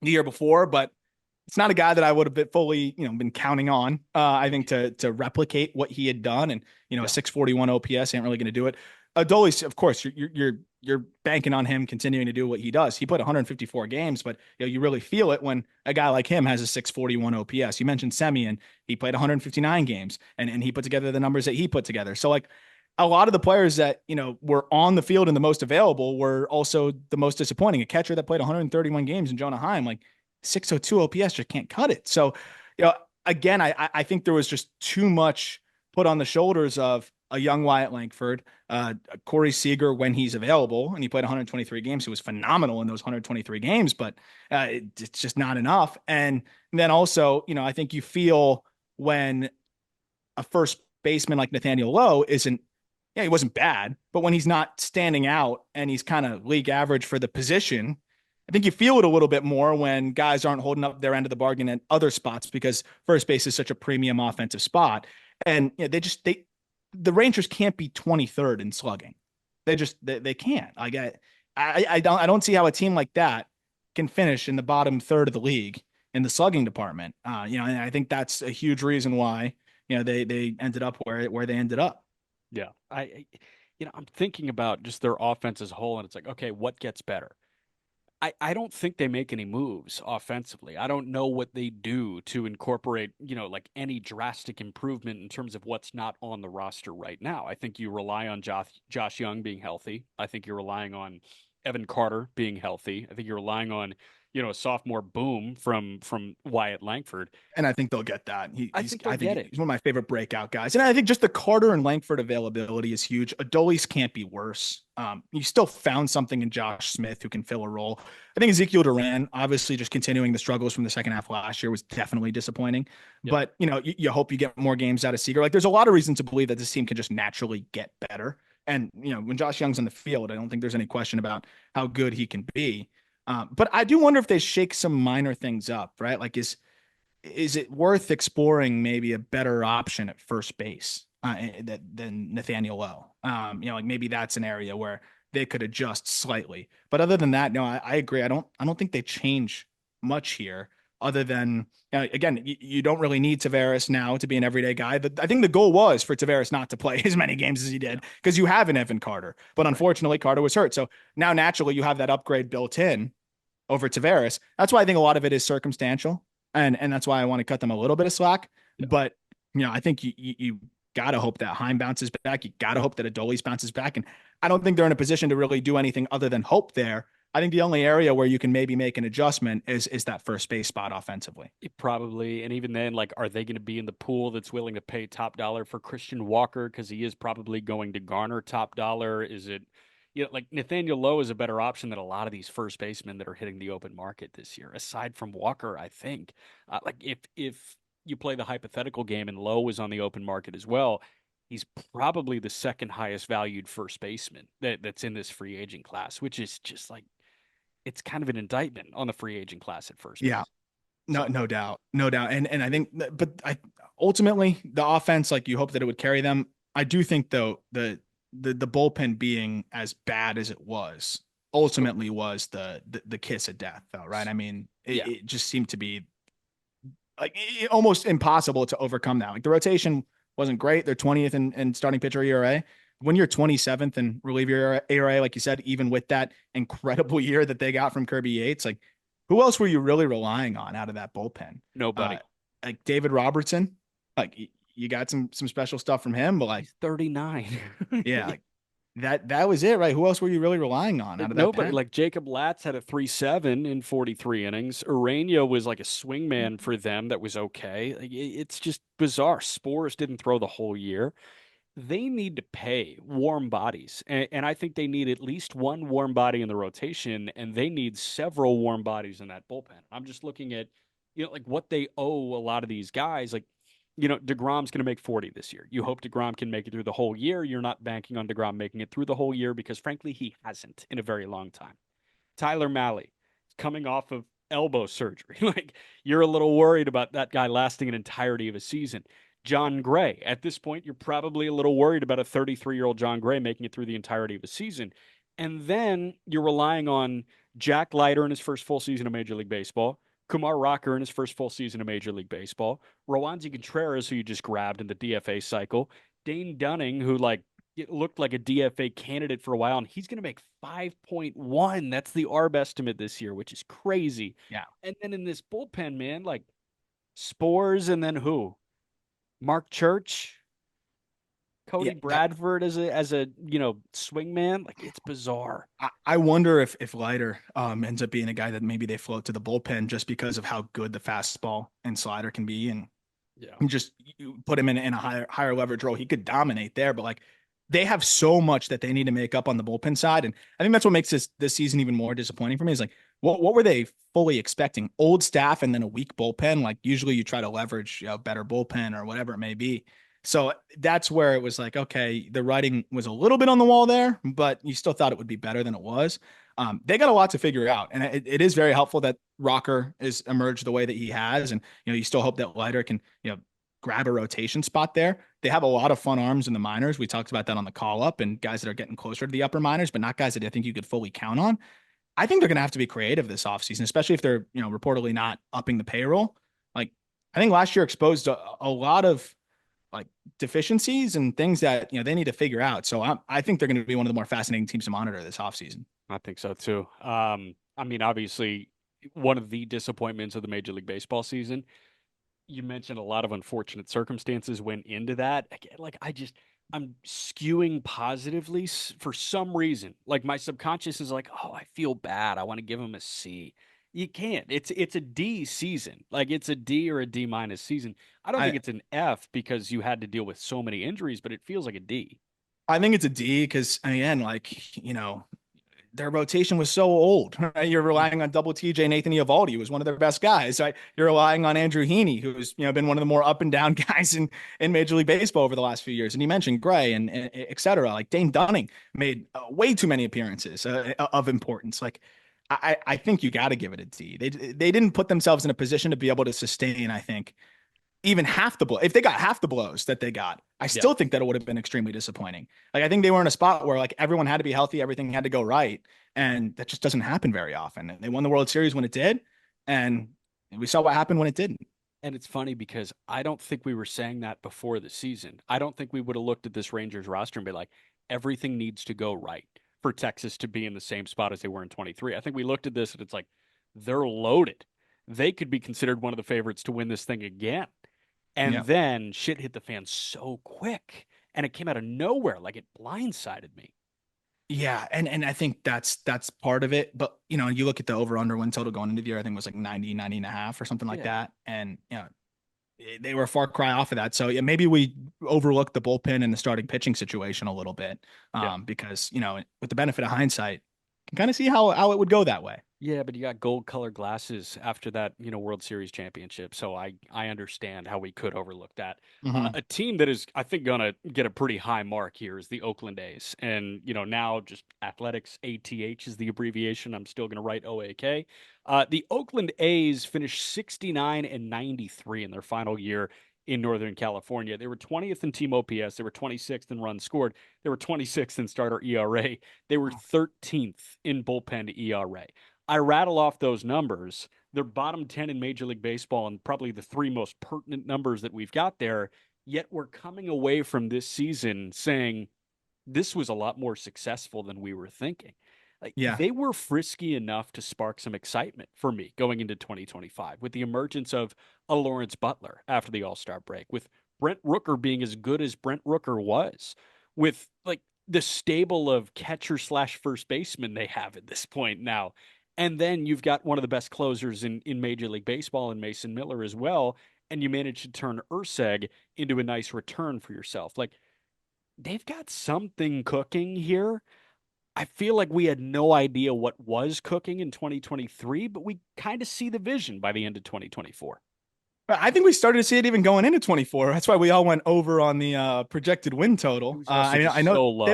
the year before, but it's not a guy that I would have been fully been counting on. I think to replicate what he had done, and a yeah, 641 OPS ain't really going to do it. Adolis, of course, you're banking on him continuing to do what he does. He played 154 games, but you really feel it when a guy like him has a 641 OPS. You mentioned Semien, he played 159 games, and he put together the numbers that he put together. So like a lot of the players that were on the field and the most available were also the most disappointing. A catcher that played 131 games in Jonah Heim, like 602 OPS, just can't cut it. So again, I think there was just too much put on the shoulders of a young Wyatt Langford, Corey Seager when he's available, and he played 123 games. He was phenomenal in those 123 games, but it's just not enough. And then also, I think you feel when a first baseman like Nathaniel Lowe isn't, yeah, he wasn't bad, but when he's not standing out and he's kind of league average for the position, I think you feel it a little bit more when guys aren't holding up their end of the bargain at other spots because first base is such a premium offensive spot. And the Rangers can't be 23rd in slugging. They can't. I don't see how a team like that can finish in the bottom third of the league in the slugging department. And I think that's a huge reason why they ended up where they ended up. yeah. I'm thinking about just their offense as a whole, and it's like, okay, what gets better? I don't think they make any moves offensively. I don't know what they do to incorporate, like any drastic improvement in terms of what's not on the roster right now. I think you rely on Josh Young being healthy. I think you're relying on Evan Carter being healthy. I think you're relying on, a sophomore boom from Wyatt Langford. And I think they'll get that. I think they'll I think get it. he's one of my favorite breakout guys. And I think just the Carter and Langford availability is huge. Adolis can't be worse. You still found something in Josh Smith who can fill a role. I think Ezekiel Duran, obviously, just continuing the struggles from the second half of last year was definitely disappointing. Yeah. But you hope you get more games out of Seager. Like there's a lot of reasons to believe that this team can just naturally get better. And when Josh Young's on the field, I don't think there's any question about how good he can be. But I do wonder if they shake some minor things up, right? Like is it worth exploring maybe a better option at first base than Nathaniel Lowe? Like maybe that's an area where they could adjust slightly. But other than that, no, I agree. I don't think they change much here. Other than again, you don't really need Tavares now to be an everyday guy. I think the goal was for Tavares not to play as many games as he Yeah. did because you have an Evan Carter, but Right. unfortunately Carter was hurt. So now naturally you have that upgrade built in over Tavares. That's why I think a lot of it is circumstantial, and that's why I want to cut them a little bit of slack. Yeah. But I think you got to hope that Heim bounces back. You got to hope that Adolis bounces back, and I don't think they're in a position to really do anything other than hope there. I think the only area where you can maybe make an adjustment is that first base spot offensively. Probably. And even then, like, are they going to be in the pool that's willing to pay top dollar for Christian Walker? Because he is probably going to garner top dollar. Is it, like Nathaniel Lowe is a better option than a lot of these first basemen that are hitting the open market this year, aside from Walker, I think. Like, if you play the hypothetical game and Lowe is on the open market as well, he's probably the second highest valued first baseman that's in this free agent class, which is just like, it's kind of an indictment on the free agent class at first Yeah, base. no, So no doubt, no doubt, and I think, but I ultimately the offense, like you hope that it would carry them. I do think though the bullpen being as bad as it was ultimately was the kiss of death, though, right? I mean, yeah, it just seemed to be like almost impossible to overcome that. Like the rotation wasn't great. They're 20th in starting pitcher ERA. When you're 27th in reliever ERA, like you said, even with that incredible year that they got from Kirby Yates, like who else were you really relying on out of that bullpen? Uh, nobody. like David Robertson, like you got some special stuff from him, but like He's 39. yeah, like that was it, right? Who else were you really relying on out of that Nobody pen? like Jacob Latz had a 3.7 in 43 innings. Urania was like a swingman for them that was okay. Like, it's just bizarre. Spores didn't throw the whole year. They need to pay warm bodies. And I think they need at least one warm body in the rotation, and they need several warm bodies in that bullpen. I'm just looking at, like what they owe a lot of these guys. Like, DeGrom's going to make 40 this year. You hope DeGrom can make it through the whole year. You're not banking on DeGrom making it through the whole year because, frankly, he hasn't in a very long time. Tyler Malley coming off of elbow surgery. Like, you're a little worried about that guy lasting an entirety of a season. John Gray, at this point, you're probably a little worried about a 33-year-old John Gray making it through the entirety of a season. And then you're relying on Jack Leiter in his first full season of Major League Baseball, Kumar Rocker in his first full season of Major League Baseball, Roansy Contreras, who you just grabbed in the DFA cycle, Dane Dunning, who like it looked like a DFA candidate for a while, and he's going to make 5.1. That's the ARB estimate this year, which is crazy. Yeah. And then in this bullpen, man, like Spores, and then who? Mark Church, Cody Yeah. Bradford as a swingman. Like it's bizarre. I wonder if Leiter ends up being a guy that maybe they float to the bullpen just because of how good the fastball and slider can be, and Yeah. just you put him in a higher leverage role. He could dominate there, but like they have so much that they need to make up on the bullpen side, and I think that's what makes this season even more disappointing for me. Is like what were they fully expecting? Old staff and then a weak bullpen. Like usually you try to leverage better bullpen or whatever it may be. So that's where it was like, okay, the writing was a little bit on the wall there, but you still thought it would be better than it was. They got a lot to figure out, and it is very helpful that Rocker is emerged the way that he has, and you still hope that Leiter can grab a rotation spot there. They have a lot of fun arms in the minors. We talked about that on the call up, and guys that are getting closer to the upper minors, but not guys that I think you could fully count on. I think they're going to have to be creative this offseason, especially if they're reportedly not upping the payroll. Like I think last year exposed a lot of like deficiencies and things that they need to figure out. So I think they're going to be one of the more fascinating teams to monitor this offseason. I think so too. I mean, obviously, one of the disappointments of the Major League Baseball season. You mentioned a lot of unfortunate circumstances went into that. Again, like I'm skewing positively for some reason. Like my subconscious is like, oh, I feel bad. I want to give him a C. You can't. It's a D season. Like it's a D or a D minus season. I don't think I it's an F because you had to deal with so many injuries, but it feels like a D. I think it's a D because again, like their rotation was so old. Right? You're relying on double TJ Nathan Eovaldi, who was one of their best guys. Right? You're relying on Andrew Heaney, who's been one of the more up and down guys in Major League Baseball over the last few years. And you mentioned Gray and et cetera. Like Dane Dunning made way too many appearances of importance. Like I think you got to give it a D. They didn't put themselves in a position to be able to sustain. I think even half the blow. If they got half the blows that they got, I Yeah. still think that it would have been extremely disappointing. Like I think they were in a spot where like everyone had to be healthy, everything had to go right, and that just doesn't happen very often. They won the World Series when it did, and we saw what happened when it didn't. And it's funny because I don't think we were saying that before the season. I don't think we would have looked at this Rangers roster and be like, everything needs to go right for Texas to be in the same spot as they were in 23. I think we looked at this and it's like, they're loaded. They could be considered one of the favorites to win this thing again. And Yeah. then shit hit the fan so quick and it came out of nowhere. Like it blindsided me. Yeah, and I think that's part of it. But you look at the over under win total going into the year, I think it was like 90 and a half or something like Yeah. that. And they were a far cry off of that. So yeah, maybe we overlooked the bullpen and the starting pitching situation a little bit. Yeah. Because with the benefit of hindsight, you can kind of see how it would go that way. Yeah, but you got gold colored glasses after that, World Series championship. So I understand how we could overlook that. Hmm. A team that is, I think, gonna get a pretty high mark here is the Oakland A's, and now just Athletics ATH is the abbreviation. I'm still gonna write OAK. The Oakland A's finished 69 and 93 in their final year in Northern California. They were 20th in team OPS. They were 26th in runs scored. They were 26th in starter ERA. They were 13th in bullpen ERA. I rattle off those numbers. They're bottom 10 in Major League Baseball and probably the three most pertinent numbers that we've got there. Yet we're coming away from this season saying this was a lot more successful than we were thinking. Like Yeah. they were frisky enough to spark some excitement for me going into 2025 with the emergence of a Lawrence Butler after the All-Star break, with Brent Rooker being as good as Brent Rooker was, with like the stable of catcher slash first baseman they have at this point now. And then you've got one of the best closers in Major League Baseball in Mason Miller as well. And you manage to turn Urseg into a nice return for yourself. Like they've got something cooking here. I feel like we had no idea what was cooking in 2023, but we kind of see the vision by the end of 2024. I think we started to see it even going into 24. That's why we all went over on the projected win It total. was also I just know so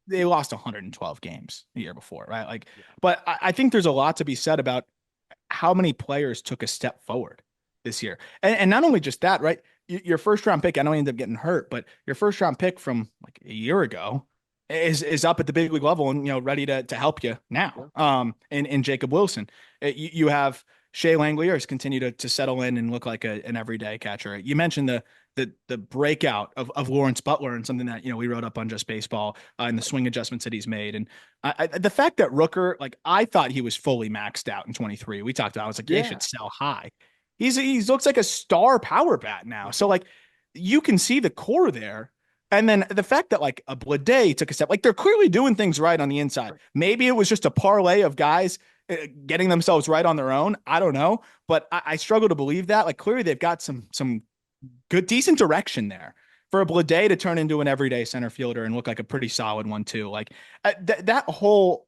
they low. lost 112 games the year before, right? Like, Yeah. but I think there's a lot to be said about how many players took a step forward this year. And not only just that, right? Your first round pick, I know he ended up getting hurt, but your first round pick from like a year ago is up at the big league level and ready to help you now. Sure. In Jacob Wilson. You have Shea Langeliers continue to settle in and look like an everyday catcher. You mentioned the breakout of Lawrence Butler and something that we wrote up on Just Baseball and the swing adjustments that he's made. And the fact that Rooker, like I thought he was fully maxed out in 23. We talked about, I was like, they Yeah. should sell high. He looks like a star power bat now. So like you can see the core there. And then the fact that like a Blade took a step, like they're clearly doing things right on the inside. Right. Maybe it was just a parlay of guys getting themselves right on their own. I don't know, but I struggle to believe that. Like clearly they've got some good, decent direction there for a Blade to turn into an everyday center fielder and look like a pretty solid one too. Like that whole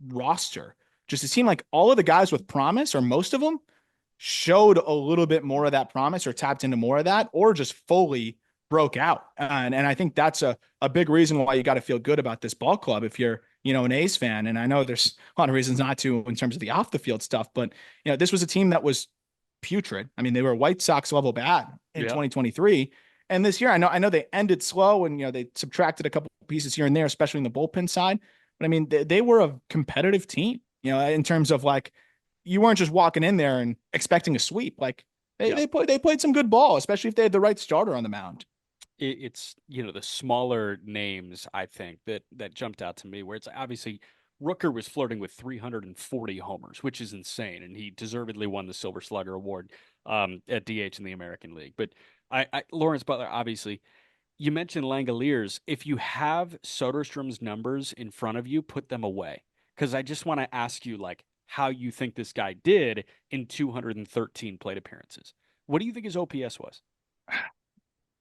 roster, just it seemed like all of the guys with promise, or most of them, showed a little bit more of that promise, or tapped into more of that, or just fully broke out. And I think that's a big reason why you got to feel good about this ball club if you're an A's fan. And I know there's a lot of reasons not to in terms of the off the field stuff, but this was a team that was putrid. I mean, they were White Sox level bad in Yeah. 2023. And this year, I know they ended slow and they subtracted a couple pieces here and there, especially in the bullpen side. But I mean, they were a competitive team, in terms of like you weren't just walking in there and expecting a sweep. Like they Yeah. they played some good ball, especially if they had the right starter on the mound. It's the smaller names I think that jumped out to me where it's obviously Rooker was flirting with 340 homers, which is insane, and he deservedly won the Silver Slugger award at DH in the American League. But Lawrence Butler, obviously, you mentioned Langoliers. If you have Soderstrom's numbers in front of you, put them away because I just want to ask you like how you think this guy did in 213 plate appearances. What do you think his OPS was?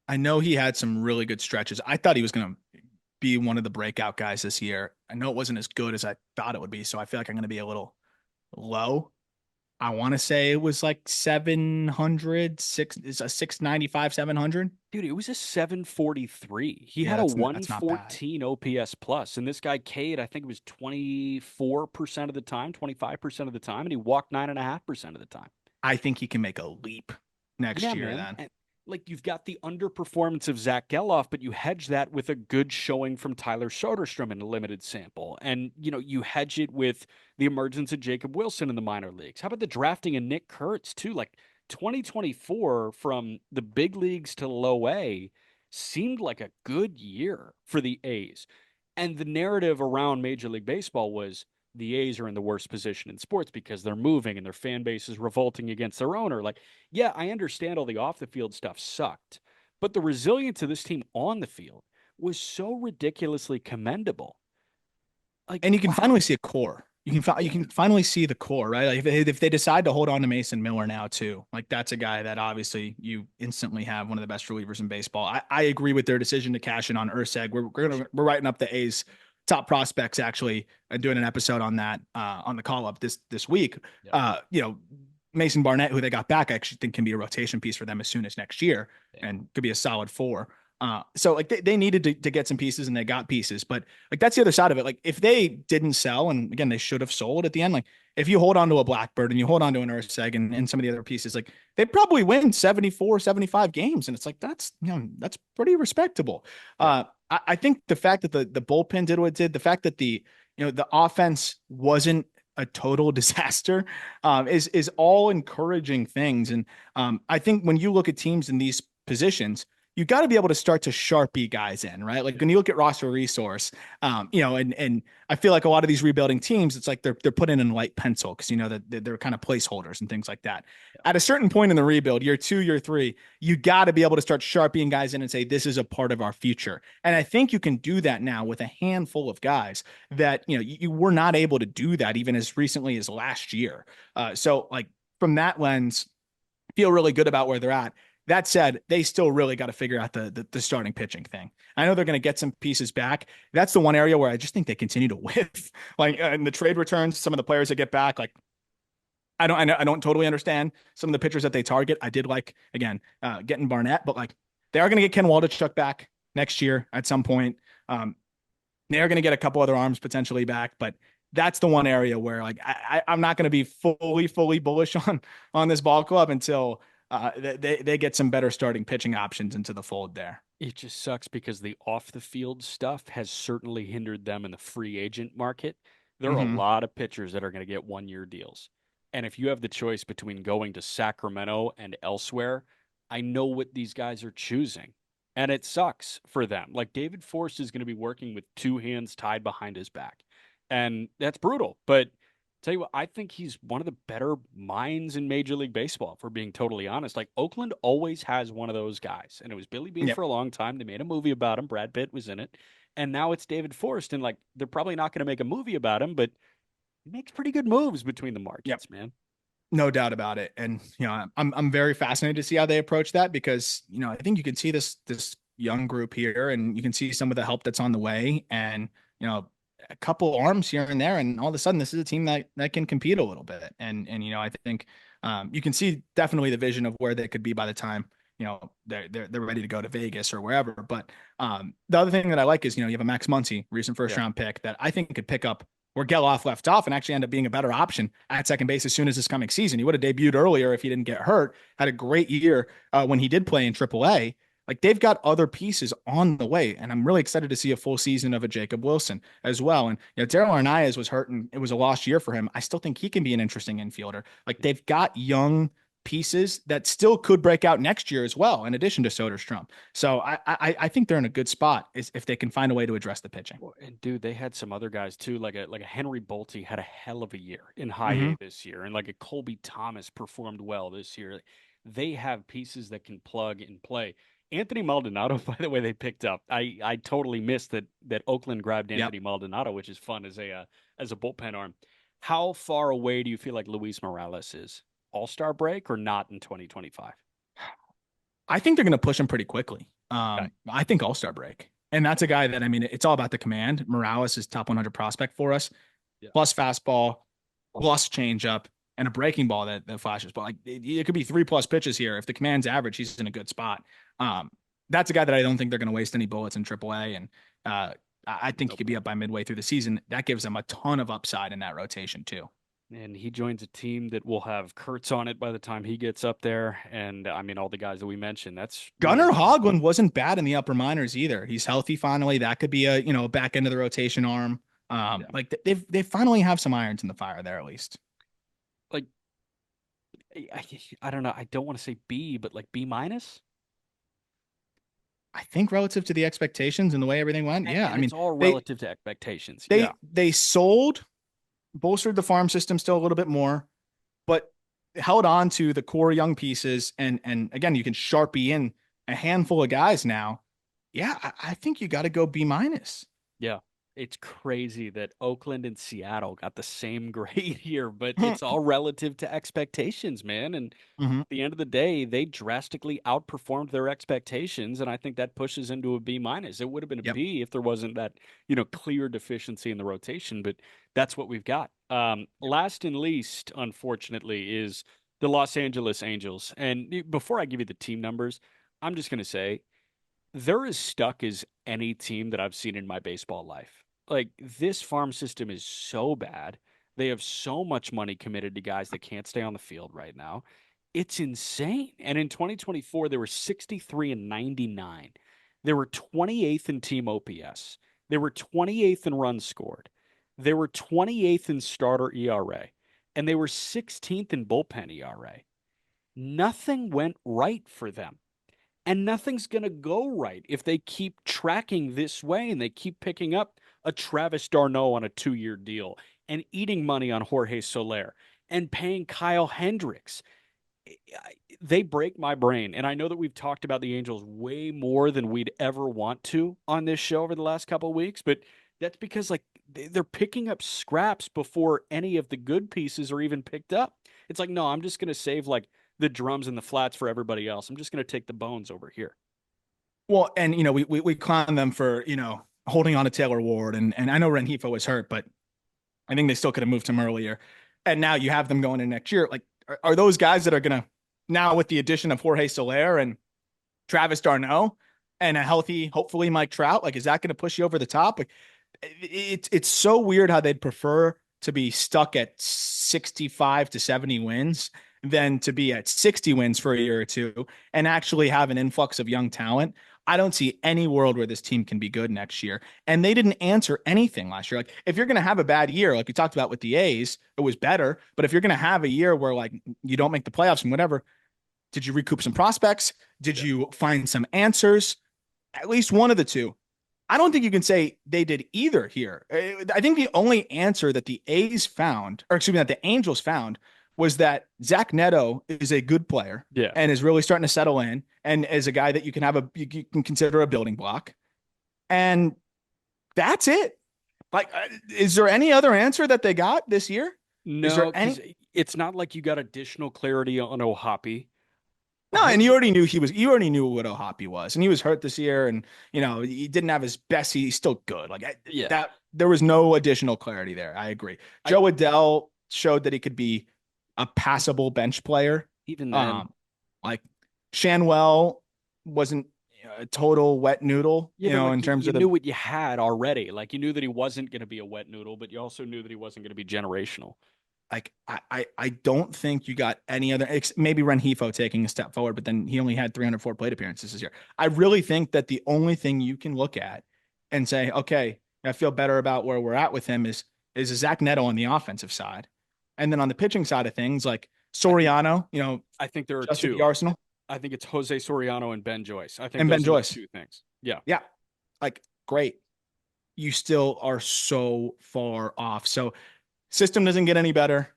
I know he had some really good stretches. I thought he was going to be one of the breakout guys this year. I know it wasn't as good as I thought it would be, so I feel like I'm going to be a little low. I want to say it was like 700, is a 695, 700. Dude, it was a 743. He Yeah, had a that's not bad. 114 OPS plus, and this guy Cade, I think it was 24% of the time, 25% of the time, and he walked 9.5% of the time. I think he can make a leap next Yeah, year man. then. And, like you've got the underperformance of Zach Geloff, but you hedge that with a good showing from Tyler Soderstrom in a limited sample. And you hedge it with the emergence of Jacob Wilson in the minor leagues. How about the drafting of Nick Kurtz too? Like 2024 from the big leagues to low A seemed like a good year for the A's. And the narrative around Major League Baseball was the A's are in the worst position in sports because they're moving and their fan base is revolting against their owner. Like, yeah, I understand all the off the field stuff sucked, but the resilience of this team on the field was so ridiculously commendable. Like, And you can finally wow. see a core. You Yeah. can finally see the core, right? Like if they decide to hold on to Mason Miller now too, like that's a guy that obviously you instantly have one of the best relievers in baseball. I agree with their decision to cash in on Urseg. We're writing up the A's top prospects actually and doing an episode on that on the call up this week. Yeah. Mason Barnett, who they got back, I actually think can be a rotation piece for them as soon as next year Yeah. and could be a solid four. So like they needed to get some pieces and they got pieces, but like that's the other side of it. Like if they didn't sell, and again, they should have sold at the end, like if you hold on to a Blackbird and you hold on to an Urseg and some of the other pieces, like they probably win 74, 75 games. And it's like, that's pretty respectable. Yeah. I think the fact that the bullpen did what it did, the fact that the offense wasn't a total disaster, is all encouraging things. And I think when you look at teams in these positions, you got to be able to start to Sharpie guys in, right? Like when you look at roster resource, and I feel like a lot of these rebuilding teams, it's like they're put in light pencil because you know that they're kind of placeholders and things like that. At a certain point in the rebuild, year 2, year 3, you got to be able to start sharpieing guys in and say this is a part of our future. And I think you can do that now with a handful of guys that you were not able to do that even as recently as last year. So like from that lens, feel really good about where they're at. That said, they still really got to figure out the starting pitching thing. I know they're going to get some pieces back. That's the one area where I just think they continue to whiff. Like in the trade returns, some of the players that get back, like I don't totally understand some of the pitchers that they target. I did like again getting Barnett, but like they are going to get Ken Waldichuk back next year at some point. They are going to get a couple other arms potentially back, but that's the one area where like I'm not going to be fully bullish on this ball club until they get some better starting pitching options into the fold there. It just sucks because the off the field stuff has certainly hindered them in the free agent market. There are a Mm-hmm. lot of pitchers that are going to get 1 year deals. And if you have the choice between going to Sacramento and elsewhere, I know what these guys are choosing. And it sucks for them. Like David Forst is going to be working with two hands tied behind his back. And that's brutal. But tell you what, I think he's one of the better minds in Major League Baseball, for being totally honest. Like Oakland always has one of those guys, and it was Billy Bean Yep. for a long time. They made a movie about him. Brad Pitt was in it, and now it's David Forrest. And like, they're probably not going to make a movie about him, but he makes pretty good moves between the Yep. markets, man. No doubt about it. And I'm very fascinated to see how they approach that because I think you can see this young group here, and you can see some of the help that's on the way, and a couple arms here and there, and all of a sudden this is a team that can compete a little bit. And I think you can see definitely the vision of where they could be by the time they're ready to go to Vegas or wherever. But the other thing that I like is you have a Max Muncy, recent first Yeah. round pick that I think could pick up where Geloff left off and actually end up being a better option at second base as soon as this coming season. He would have debuted earlier if he didn't get hurt. Had a great year when he did play in AAA. Like they've got other pieces on the way, and I'm really excited to see a full season of a Jacob Wilson as well. And Darryl Arnaez was hurt, and it was a lost year for him. I still think he can be an interesting infielder. Like they've got young pieces that still could break out next year as well, in addition to Soderstrom. So I think they're in a good spot if they can find a way to address the pitching. Well, and dude, they had some other guys too, like a Henry Bolte had a hell of a year in high Mm-hmm. A this year, and like a Colby Thomas performed well this year. They have pieces that can plug and play. Anthony Maldonado, by the way, they picked up. I totally missed that Oakland grabbed Yep. Anthony Maldonado, which is fun as a bullpen arm. How far away do you feel like Luis Morales is? All-Star break or not in 2025? I think they're going to push him pretty quickly. Okay. I think All-Star break. And that's a guy that, I mean, it's all about the command. Morales is top 100 prospect for us, Yeah. plus fastball, plus changeup, and a breaking ball that flashes. But like it could be 3+ pitches here. If the command's average, he's in a good spot. That's a guy that I don't think they're going to waste any bullets in AAA. And I think he Nope. could be up by midway through the season. That gives them a ton of upside in that rotation, too. And he joins a team that will have Kurtz on it by the time he gets up there. And I mean, all the guys that we mentioned, that's really Gunnar nice. Hoglund wasn't bad in the upper minors either. He's healthy finally. That could be a back end of the rotation arm. Yeah. Like they finally have some irons in the fire there at least. Like, I don't know. I don't want to say B, but like B minus. I think relative to the expectations and the way everything went, yeah. I And it's mean, all they relative to expectations. Yeah. they sold, bolstered the farm system still a little bit more, but held on to the core young pieces. And again, you can sharpie in a handful of guys now. Yeah, I think you got to go B minus. Yeah. It's crazy that Oakland and Seattle got the same grade here, but it's all relative to expectations, man. And Mm-hmm. the end of the day, they drastically outperformed their expectations, and I think that pushes into a B minus. It would have been a Yep. B if there wasn't that clear deficiency in the rotation, but that's what we've got. Last and least, unfortunately, is the Los Angeles Angels. And before I give you the team numbers, I'm just going to say they're as stuck as any team that I've seen in my baseball life. Like this farm system is so bad. They have so much money committed to guys that can't stay on the field right now. It's insane. And in 2024, they were 63 and 99. They were 28th in team OPS. They were 28th in runs scored. They were 28th in starter ERA. And they were 16th in bullpen ERA. Nothing went right for them. And nothing's going to go right if they keep tracking this way and they keep picking up a Travis d'Arnaud on a 2-year deal and eating money on Jorge Soler and paying Kyle Hendricks. They break my brain. And I know that we've talked about the Angels way more than we'd ever want to on this show over the last couple of weeks, but that's because like they're picking up scraps before any of the good pieces are even picked up. It's like, no, I'm just going to save like the drums and the flats for everybody else. I'm just going to take the bones over here. Well, and we clown them for holding on to Taylor Ward, and I know Renhefo was hurt, but I think they still could have moved him earlier. And now you have them going in next year. Like, are those guys that are gonna now with the addition of Jorge Soler and Travis d'Arnaud and a healthy, hopefully Mike Trout, like is that going to push you over the top? Like, it's so weird how they'd prefer to be stuck at 65 to 70 wins than to be at 60 wins for a year or two and actually have an influx of young talent. I don't see any world where this team can be good next year. And they didn't answer anything last year. Like, if you're going to have a bad year, like we talked about with the A's, it was better. But if you're going to have a year where like you don't make the playoffs and whatever, did you recoup some prospects? Did you find some answers? At least one of the two. I don't think you can say they did either here. I think the only answer that the A's found, or excuse me, that the Angels found, was that Zach Neto is a good player Yeah. and is really starting to settle in and is a guy that you can consider a building block. And that's it. Like, is there any other answer that they got this year? Is there No, because any? it's not like you got additional clarity on Ohapi. No, and Jose, you already knew what Ohapi was, and he was hurt this year, and he didn't have his best. He's still good. Like yeah. that, there was no additional clarity there. I agree. I Joe Adell showed that he could be a passable bench player. even then, Um, like Shanwell wasn't a total wet noodle, yeah, but in like terms you of knew the what you had already. Like you knew that he wasn't going to be a wet noodle, but you also knew that he wasn't going to be generational. like I don't think you got any other maybe Renhefo taking a step forward, but then he only had 304 plate appearances this year. I really think that the only thing you can look at and say, okay, I feel better about where we're at with him is a Zach Neto on the offensive side. And then on the pitching side of things, like I think Soriano, I think there are just at the two. Arsenal I think it's Jose Soriano and Ben Joyce. I think and Ben those are the Joyce. two things. Yeah. Yeah. Like great. You still are so far off. So system doesn't get any better.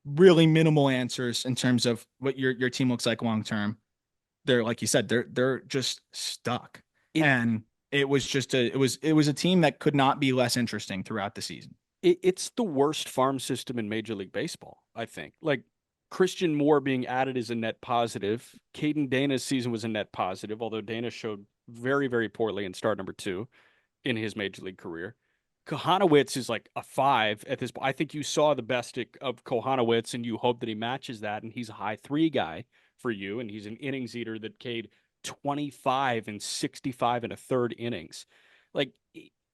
Really minimal answers in terms of what your team looks like long term. They're like you said, they're just stuck. It, And it was a team that could not be less interesting throughout the season. it's the worst farm system in Major League Baseball, I think. Like Christian Moore being added is a net positive. Caden Dana's season was a net positive, although Dana showed very, very poorly in start number 2 in his Major League career. Kohanowitz is like a 5 at this point. I think you saw the best of Kohanowitz and you hope that he matches that. And he's a high 3 guy for you. And he's an innings eater that Cade 25 and 65 and a third innings. Like,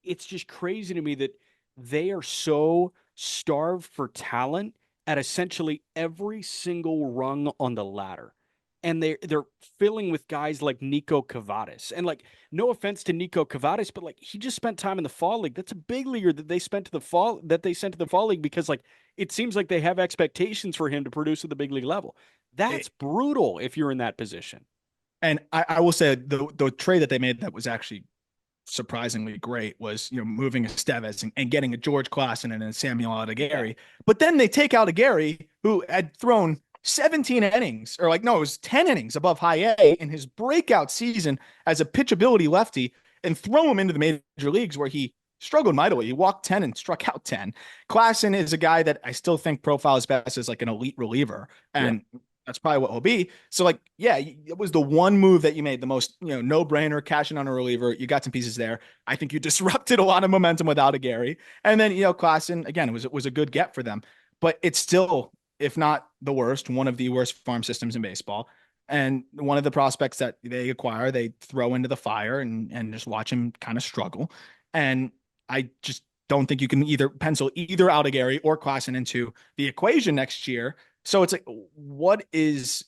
it's just crazy to me that they are so starved for talent at essentially every single rung on the ladder. And they're filling with guys like Nico Cavadas. And like, no offense to Nico Cavadas, but like he just spent time in the fall league. That's a big leaguer that they spent to the fall that they sent to the fall league because like it seems like they have expectations for him to produce at the big league level. That's It, brutal if you're in that position. and I will say the trade that they made that was actually surprisingly great was moving Estevez and getting a George Klassen and a Samuel Yeah. Adigary. But then they take Adigary, who had thrown 17 innings, or like no, it was 10 innings above high A in his breakout season as a pitchability lefty, and throw him into the major leagues where he struggled mightily. He walked 10 and struck out 10. Klassen is a guy that I still think profiles best as like an elite reliever. Yeah. And that's probably what he'll be. So like, yeah, it was the one move that you made, the most, no brainer, cashing on a reliever. You got some pieces there. I think you disrupted a lot of momentum without a Gary. And then, Klassen, again, it was a good get for them, but it's still, if not the worst, one of the worst farm systems in baseball. And one of the prospects that they acquire, they throw into the fire and just watch him kind of struggle. And I just don't think you can either pencil either Gary or Klassen into the equation next year. So it's like, what is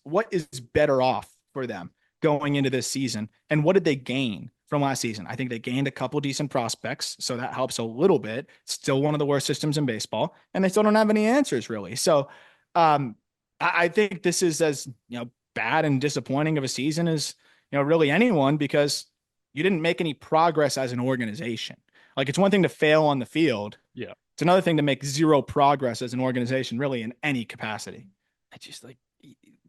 better off for them going into this season? And what did they gain from last season? I think they gained a couple decent prospects, so that helps a little bit. Still one of the worst systems in baseball, and they still don't have any answers really. So I think this is as bad and disappointing of a season as really anyone, because you didn't make any progress as an organization. Like it's one thing to fail on the field. Yeah. It's another thing to make zero progress as an organization, really in any capacity. I just like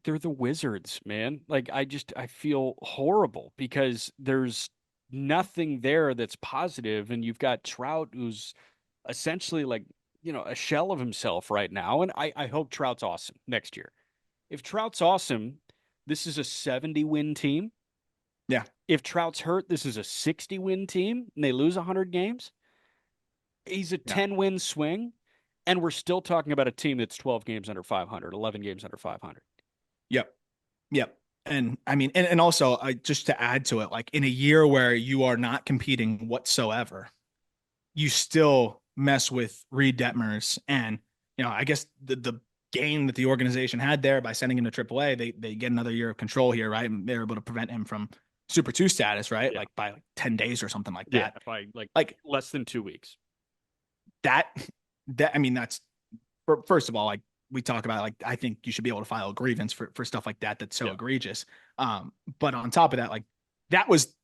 they're the Wizards, man. Like I feel horrible because there's nothing there that's positive, and you've got Trout who's essentially like, a shell of himself right now. And I hope Trout's awesome next year. If Trout's awesome, this is a 70-win team. Yeah. If Trout's hurt, this is a 60-win team and they lose 100 games. He's a Yeah. 10-win swing, and we're still talking about a team that's 12 games under 500, 11 games under 500. Yep. Yep. And I mean, and also just to add to it, like in a year where you are not competing whatsoever, you still mess with Reed Detmers. And, I guess the gain that the organization had there by sending him to AAA, they get another year of control here, right? And they're able to prevent him from Super 2 status, right? Yeah. Like by like 10 days or something like Yeah. that. By like Like less than 2 weeks. that, I mean, that's first of all, like we talk about, like, I think you should be able to file a grievance for stuff like that. That's so Yeah. egregious. But on top of that, like that was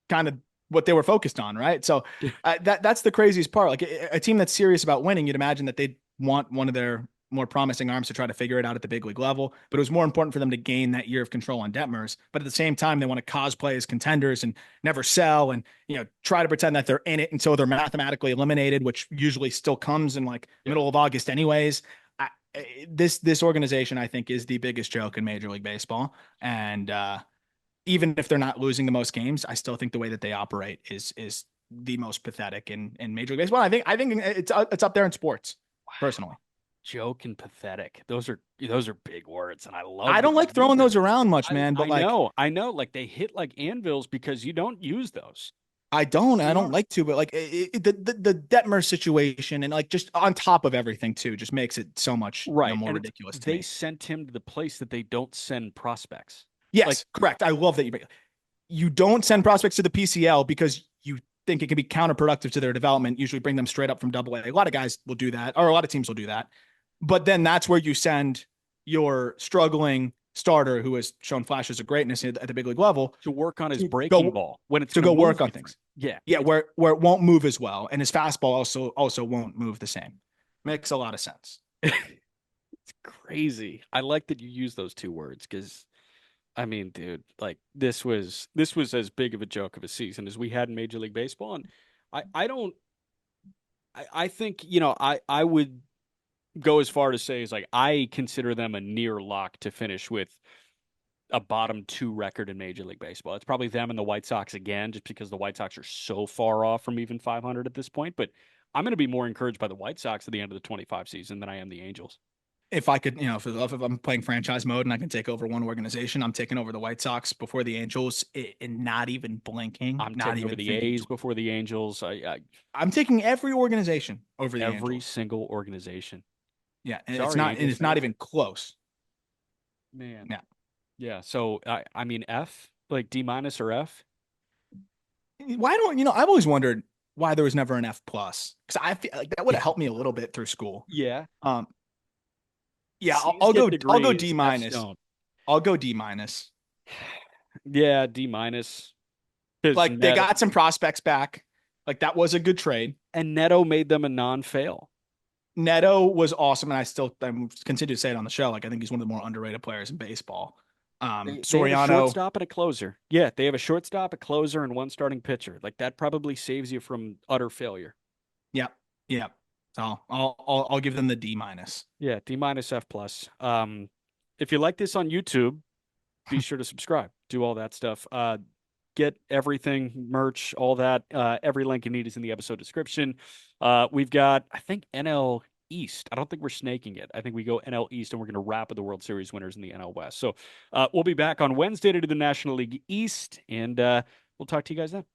kind of what they were focused on, right? So that's the craziest part. Like a team that's serious about winning, you'd imagine that they'd want one of their more promising arms to try to figure it out at the big league level. But it was more important for them to gain that year of control on Detmers. But at the same time, they want to cosplay as contenders and never sell, and try to pretend that they're in it until they're mathematically eliminated, which usually still comes in like Yeah. middle of August, anyways. This organization, I think, is the biggest joke in Major League Baseball, and even if they're not losing the most games, I still think the way that they operate is the most pathetic in Major League Baseball. I think it's up there in sports, personally. Joke and pathetic. Those are big words, and I love I that don't you like use throwing them. those around much, man, but I like know, I know. Like they hit like anvils because you don't use those. I They don't are like to, but like the Detmer situation, and like just on top of everything too, just makes it so much right, more and it's ridiculous to they me. sent him to the place that they don't send prospects. Like Yes, correct. I love that you don't send prospects to the PCL because you think it can be counterproductive to their development. Usually bring them straight up from Double A. A lot of guys will do that, or a lot of teams will do that. But then that's where you send your struggling starter who has shown flashes of greatness at the big league level to work on his to breaking go ball when it's to going to go work move on different. things. Yeah, Yeah, where it won't move as well, and his fastball also won't move the same. Makes a lot of sense. it's crazy. I like that you use those two words because I mean, dude, like this was as big of a joke of a season as we had in Major League Baseball, and I don't I think I would go as far to say is like I consider them a near lock to finish with a bottom two record in Major League Baseball. It's probably them and the White Sox again, just because the White Sox are so far off from even 500 at this point. But I'm going to be more encouraged by the White Sox at the end of the 25 season than I am the Angels. If I could, if I'm playing franchise mode and I can take over one organization, I'm taking over the White Sox before the Angels, and not even blinking, I'm not taking over even the thinking A's twice. before the Angels. I'm taking every organization over the Every Angels. single organization. Yeah, and Sorry, Angels it's not fans. even close. Man. Yeah. Yeah. So I mean F, like D minus or F. Why don't I've always wondered why there was never an F plus, because I feel like that would have helped me a little bit through school. Yeah. Um, yeah, C's get I'll go degrees, D F's minus. don't. I'll go D minus. Yeah, D minus. Because Like they got some prospects back. Like that was a good trade. Neto made them a non-fail. Neto was awesome, and I'm continue to say it on the show. Like I think he's one of the more underrated players in baseball. They have a Soriano, shortstop and a closer. Yeah, they have a shortstop, a closer, and one starting pitcher. Like that probably saves you from utter failure. yep, yep. So I'll give them the D minus. Yeah, D minus F plus. If you like this on YouTube, be sure to subscribe. Do all that stuff. Get everything, merch, all that. Every link you need is in the episode description. We've got, I think, NL East. I don't think we're snaking it. I think we go NL East, and we're going to wrap with the World Series winners in the NL West. So we'll be back on Wednesday to do the National League East, and we'll talk to you guys then.